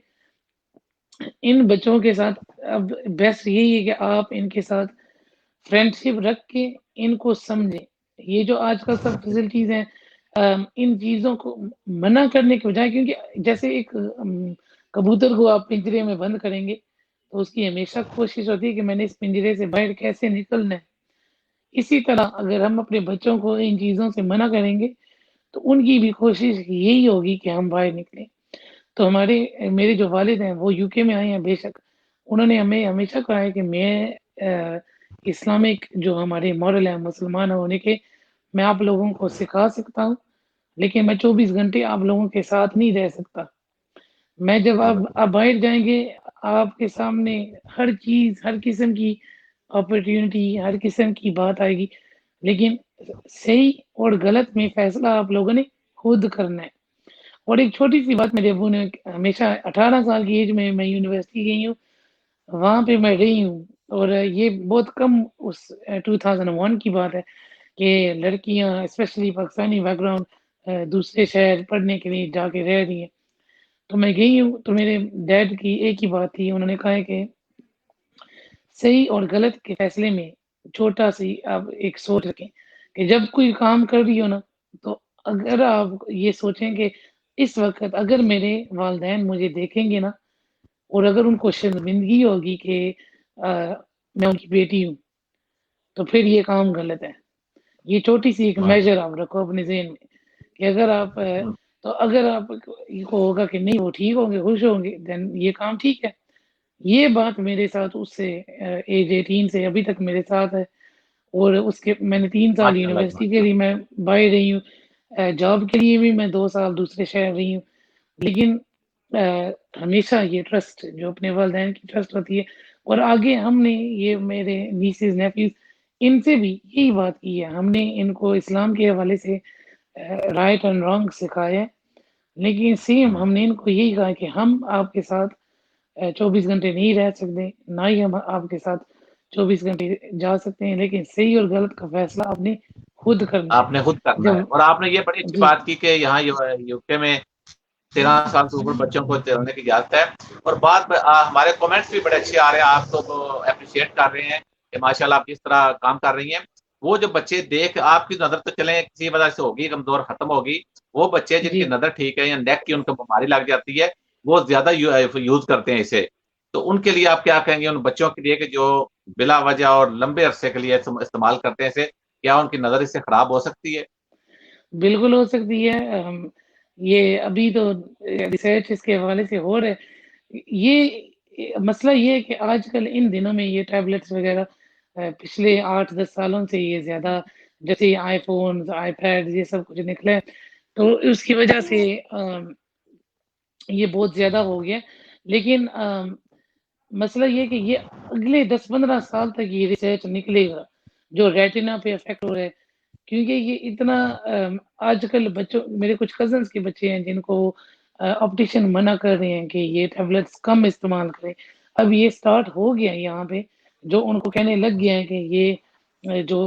ان بچوں کے ساتھ اب بیسٹ یہی ہے کہ آپ ان کے ساتھ فرینڈ شپ رکھ کے ان کو سمجھیں. یہ جو آج کل سب فیسلٹیز ہیں، ان چیزوں کو منع کرنے کے بجائے، کیونکہ جیسے ایک کبوتر کو آپ پنجرے میں بند کریں گے تو اس کی ہمیشہ کوشش ہوتی ہے کہ میں نے اس پنجرے سے باہر کیسے نکلنا ہے. اسی طرح اگر ہم اپنے بچوں کو ان چیزوں سے منع کریں گے تو ان کی بھی کوشش یہی ہوگی کہ ہم باہر نکلیں. تو میرے جو والد ہیں وہ یو کے میں آئے ہیں، بے شک انہوں نے ہمیں ہمیشہ کہا ہے کہ میں اسلامک جو ہمارے ماڈل ہیں مسلمان ہونے کے، میں آپ لوگوں کو سکھا سکتا ہوں، لیکن میں 24 گھنٹے آپ لوگوں کے ساتھ نہیں رہ سکتا. میں جب آپ باہر جائیں گے، آپ کے سامنے ہر چیز، ہر قسم کی اپرچونٹی، ہر قسم کی بات آئے گی، لیکن صحیح اور غلط میں فیصلہ آپ لوگوں نے خود کرنا ہے. اور ایک چھوٹی سی بات، میرے ابو نے ہمیشہ 18 سال کی ایج میں یونیورسٹی گئی ہوں، وہاں پہ میں رہی ہوں. اور یہ بہت کم اس 2001 کی بات ہے کہ لڑکیاں اسپیشلی پاکستانی بیک گراؤنڈ دوسرے شہر پڑھنے کے لیے جا کے رہ رہی ہیں. تو میں گئی ہوں، تو میرے ڈیڈ کی ایک ہی بات تھی، انہوں نے کہا ہے کہ صحیح اور غلط کے فیصلے میں چھوٹا سی آپ ایک سوچ رکھیں کہ جب کوئی کام کر رہی ہو نا، تو اگر آپ یہ سوچیں کہ اس وقت اگر میرے والدین مجھے دیکھیں گے نا، اور اگر ان کو شرمندگی ہوگی کہ میں ان کی بیٹی ہوں، تو پھر یہ کام غلط ہے. یہ چھوٹی سی ایک ماشاء میجر آپ رکھو اپنے ذہن میں کہ اگر آپ اللہ. تو اگر آپ کو ہوگا کہ نہیں وہ ٹھیک ہوں گے، خوش ہوں گے، دین یہ کام ٹھیک ہے. یہ بات میرے ساتھ اس سے ایج 18 سے ابھی تک میرے ساتھ ہے. اور اس کے میں نے 3 سال ماشاء اللہ. یونیورسٹی کے لیے میں باہر رہی ہوں، جاب کے لیے بھی میں 2 سال دوسرے شہر رہی ہوں. لیکن ہمیشہ یہ ٹرسٹ جو اپنے والدین کی ٹرسٹ ہوتی ہے، اور آگے ہم نے یہ میرے نیسز نیفیز ان سے بھی یہی بات کی ہے. ہم نے ان کو اسلام کے حوالے سے رائٹ اینڈ رانگ سکھایا ہے، لیکن سیم ہم نے ان کو یہی کہا کہ ہم آپ کے ساتھ 24 گھنٹے نہیں رہ سکتے، نہ ہی ہم آپ کے ساتھ 24 گھنٹے جا سکتے ہیں، لیکن صحیح اور غلط کا فیصلہ آپ نے خود کرنا ہے. آپ نے خود کرنا جب ہے. اور آپ نے یہ بڑی اچھی جی بات کی کہ یہاں یو کے میں 13 سال سے اوپر بچوں کو تیرنے کی اجازت ہے. اور ہمارے کمنٹس بھی بڑے اچھے آ رہے ہیں، آپ کو اپریشیٹ کر رہے ہیں کہ ماشاء اللہ آپ کس طرح کام کر رہی ہیں. وہ جو بچے دیکھ آپ کی نظر تو چلیں کسی وجہ سے ہوگی، کمزور ختم ہوگی، وہ بچے جن کی جی نظر ٹھیک ہے یا نیک کی ان کو بیماری لگ جاتی ہے، وہ زیادہ یوز کرتے ہیں اسے. تو ان کے لیے آپ کیا کہیں گے ان بچوں کے لیے کہ جو بلا وجہ اور لمبے عرصے کے لیے استعمال کرتے ہیں اسے، کیا ان کی نظر اس سے خراب ہو سکتی ہے؟ بالکل ہو سکتی ہے. یہ ابھی تو ریسرچ اس کے حوالے سے ہو رہا ہے. یہ مسئلہ یہ ہے کہ آج کل ان دنوں میں یہ ٹیبلٹس وغیرہ پچھلے 8-10 سالوں سے یہ زیادہ، جیسے آئی فون، آئی پیڈ، یہ سب کچھ نکلے، تو اس کی وجہ سے یہ بہت زیادہ ہو گیا. لیکن مسئلہ یہ کہ یہ اگلے 10-15 سال تک یہ ریسرچ نکلے گا جو ریٹنا پہ افیکٹ ہو رہا ہے. کیونکہ یہ اتنا آج کل بچوں، میرے کچھ کزنس کے بچے ہیں جن کو آپٹیشن منع کر رہے ہیں کہ یہ ٹیبلٹس کم استعمال کریں. اب یہ سٹارٹ ہو گیا یہاں پہ، جو ان کو کہنے لگ گیا ہے کہ یہ جو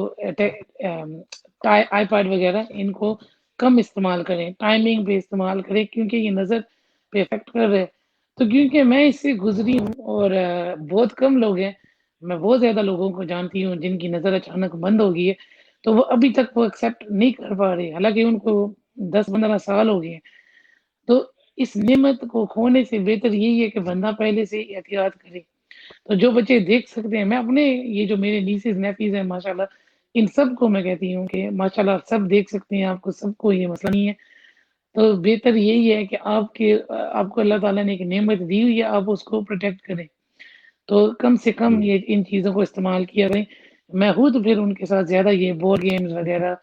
آئی پیڈ وغیرہ ان کو کم استعمال کریں، ٹائمنگ پہ استعمال کریں، کیونکہ یہ نظر پہ افیکٹ کر رہے. تو کیونکہ میں اس سے گزری ہوں اور بہت کم لوگ ہیں، میں بہت زیادہ لوگوں کو جانتی ہوں جن کی نظر اچانک بند ہو گئی ہے، تو وہ ابھی تک وہ ایکسیپٹ نہیں کر پا رہے، حالانکہ ان کو 10-15 سال ہو گئے ہیں. تو اس نعمت کو کھونے سے بہتر یہی ہے کہ بندہ پہلے سے احتیاط کرے. تو جو بچے دیکھ سکتے ہیں، میں اپنے یہ جو میرے نیسز نیفیز ہیں ماشاءاللہ، ان سب کو میں کہتی ہوں کہ ماشاءاللہ سب دیکھ سکتے ہیں، آپ کو سب کو یہ مسئلہ نہیں ہے. تو بہتر یہی ہے کہ آپ کو اللہ تعالیٰ نے ایک نعمت دی ہوئی ہے، آپ اس کو پروٹیکٹ کریں. تو کم سے کم یہ ان چیزوں کو استعمال کیا کریں. میں خود پھر ان کے ساتھ زیادہ یہ بورڈ گیمز وغیرہ،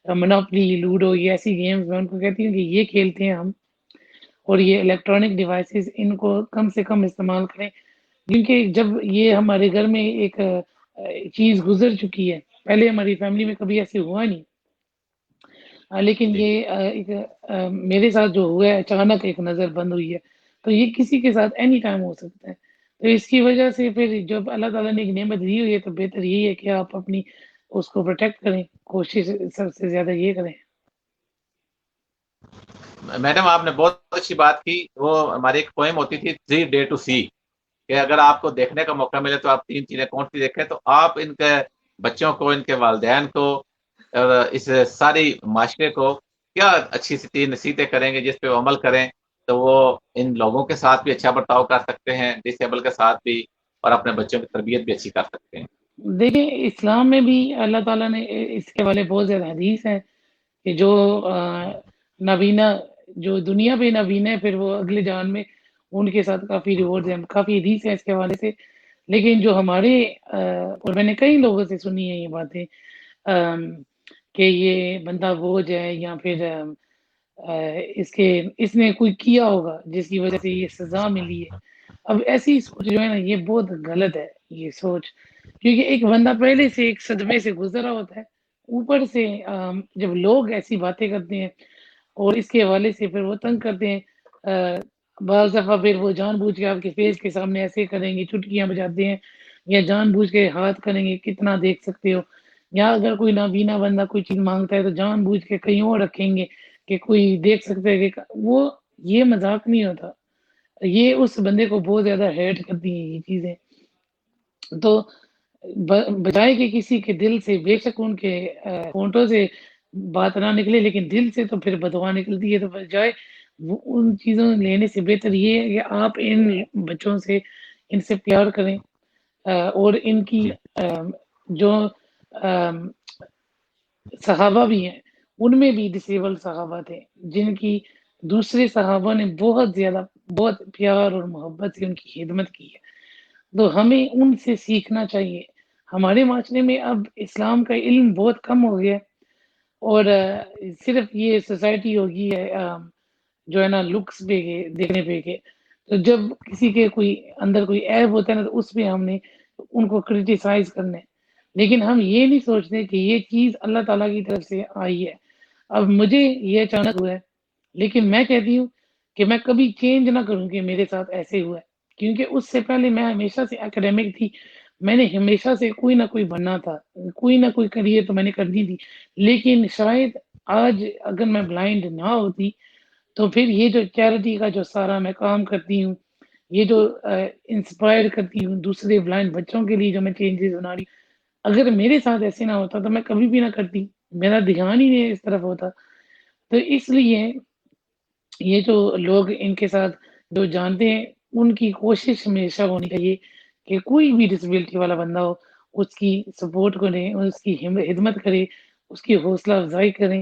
منوپلی، لوڈو، یہ ایسی گیمز میں ان کو کہتی ہوں کہ یہ کھیلتے ہیں ہم، اور یہ الیکٹرانک ڈیوائسز ان کو کم سے کم استعمال کریں. کیونکہ جب یہ ہمارے گھر میں ایک چیز گزر چکی ہے، پہلے ہماری فیملی میں کبھی ایسے ہوا نہیں، لیکن جی یہ ایک میرے ساتھ جو ہوا ہے، اچانک ایک نظر بند ہوئی ہے. تو یہ کسی کے ساتھ اینی ٹائم ہو سکتا ہے. تو اس کی وجہ سے پھر جب اللہ تعالیٰ نے ایک نعمت دی ہوئی ہے تو بہتر یہی ہے کہ آپ اپنی اس کو پروٹیکٹ کریں، کوشش سب سے زیادہ یہ کریں. میڈم، آپ نے بہت اچھی بات کی. وہ ہماری ایک پوئم ہوتی تھی، 3 Day to See، کہ اگر آپ کو دیکھنے کا موقع ملے تو آپ 3 چیزیں کون سی دیکھیں. تو آپ ان کے بچوں کو، ان کے والدین کو اور اس ساری معاشرے کو کیا اچھی سی 3 نصیحتیں کریں گے جس پہ وہ عمل کریں تو وہ ان لوگوں کے ساتھ بھی اچھا برتاؤ کر سکتے ہیں، ڈس ایبل کے ساتھ بھی، اور اپنے بچوں کی تربیت بھی اچھی کر سکتے ہیں. دیکھیں اسلام میں بھی اللہ تعالیٰ نے اس کے والے بہت زیادہ حدیث ہیں کہ جو نابینا، جو دنیا پہ نابینا ہے، پھر وہ اگلے جان میں ان کے ساتھ کافی ریوارڈز ہیں، کافی حدیث ہیں اس کے حوالے سے. لیکن جو ہمارے اور میں نے کئی لوگوں سے سنی ہے یہ باتیں کہ یہ بندہ بوجھ ہے، یا پھر اس نے کوئی کیا ہوگا جس کی وجہ سے یہ سزا ملی ہے. اب ایسی سوچ جو ہے نا، یہ بہت غلط ہے یہ سوچ. کیونکہ ایک بندہ پہلے سے ایک صدمے سے گزرا ہوتا ہے، اوپر سے جب لوگ ایسی باتیں کرتے ہیں اور اس کے حوالے سے پھر وہ تنگ کرتے ہیں، بعض دفعہ پھر وہ جان بوجھ کے آپ کے فیس کے سامنے ایسے کریں گے، چٹکیاں بجاتے ہیں، یا جان بوجھ کے ہاتھ کریں گے، کتنا دیکھ سکتے ہو. یا اگر کوئی نابینا بندہ کوئی چیز مانگتا ہے تو جان بوجھ کے کہیں اور رکھیں گے کہ کوئی دیکھ سکتا ہے کہ وہ، یہ مذاق نہیں ہوتا. یہ اس بندے کو بہت زیادہ ہرٹ کرتی ہیں یہ چیزیں. تو بجائے کہ کسی کے دل سے، بے شک ان کے ہونٹوں سے بات نہ نکلے لیکن دل سے تو پھر بدوا نکلتی ہے، تو بجائے وہ ان چیزوں لینے سے بہتر یہ ہے کہ آپ ان بچوں سے، ان سے پیار کریں. اور ان کی جی جو صحابہ بھی ہیں، ان میں بھی ڈسیبل صحابہ تھے جن کی دوسرے صحابہ نے بہت زیادہ، بہت پیار اور محبت سے ان کی خدمت کی ہے. تو ہمیں ان سے سیکھنا چاہیے. ہمارے معاشرے میں اب اسلام کا علم بہت کم ہو گیا ہے، اور صرف یہ سوسائٹی ہوگی ہے جو ہے نا لکس پہ دیکھنے پہ کے. تو جب کسی کے کوئی اندر کوئی عیب ہوتا ہے نا، تو اس پہ ہم نے ان کو کرٹیسائز کرنا ہے. لیکن ہم یہ نہیں سوچتے کہ یہ چیز اللہ تعالیٰ کی طرف سے آئی ہے. اب مجھے یہ اچانک ہوا ہے، لیکن میں کہتی ہوں کہ میں کبھی چینج نہ کروں کہ میرے ساتھ ایسے ہوا ہے. کیونکہ اس سے پہلے میں ہمیشہ سے اکیڈمک تھی، میں نے ہمیشہ سے کوئی نہ کوئی بننا تھا، کوئی نہ کوئی کریئر تو میں نے کرنی تھی. لیکن شاید آج اگر میں بلائنڈ نہ ہوتی تو پھر یہ جو چیریٹی کا جو سارا میں کام کرتی ہوں، یہ جو انسپائر کرتی ہوں دوسرے بلائنڈ بچوں کے لیے جو میں چینجز بنا رہی ہوں، اگر میرے ساتھ ایسے نہ ہوتا تو میں کبھی بھی نہ کرتی، میرا دھیان ہی نہیں اس طرف ہوتا. تو اس لیے یہ جو لوگ ان کے ساتھ جو جانتے ہیں، ان کی کوشش ہمیشہ ہونی چاہیے کہ کوئی بھی ڈسیبلٹی والا بندہ ہو، اس کی سپورٹ کریں، اس کی خدمت کرے، اس کی حوصلہ افزائی کریں،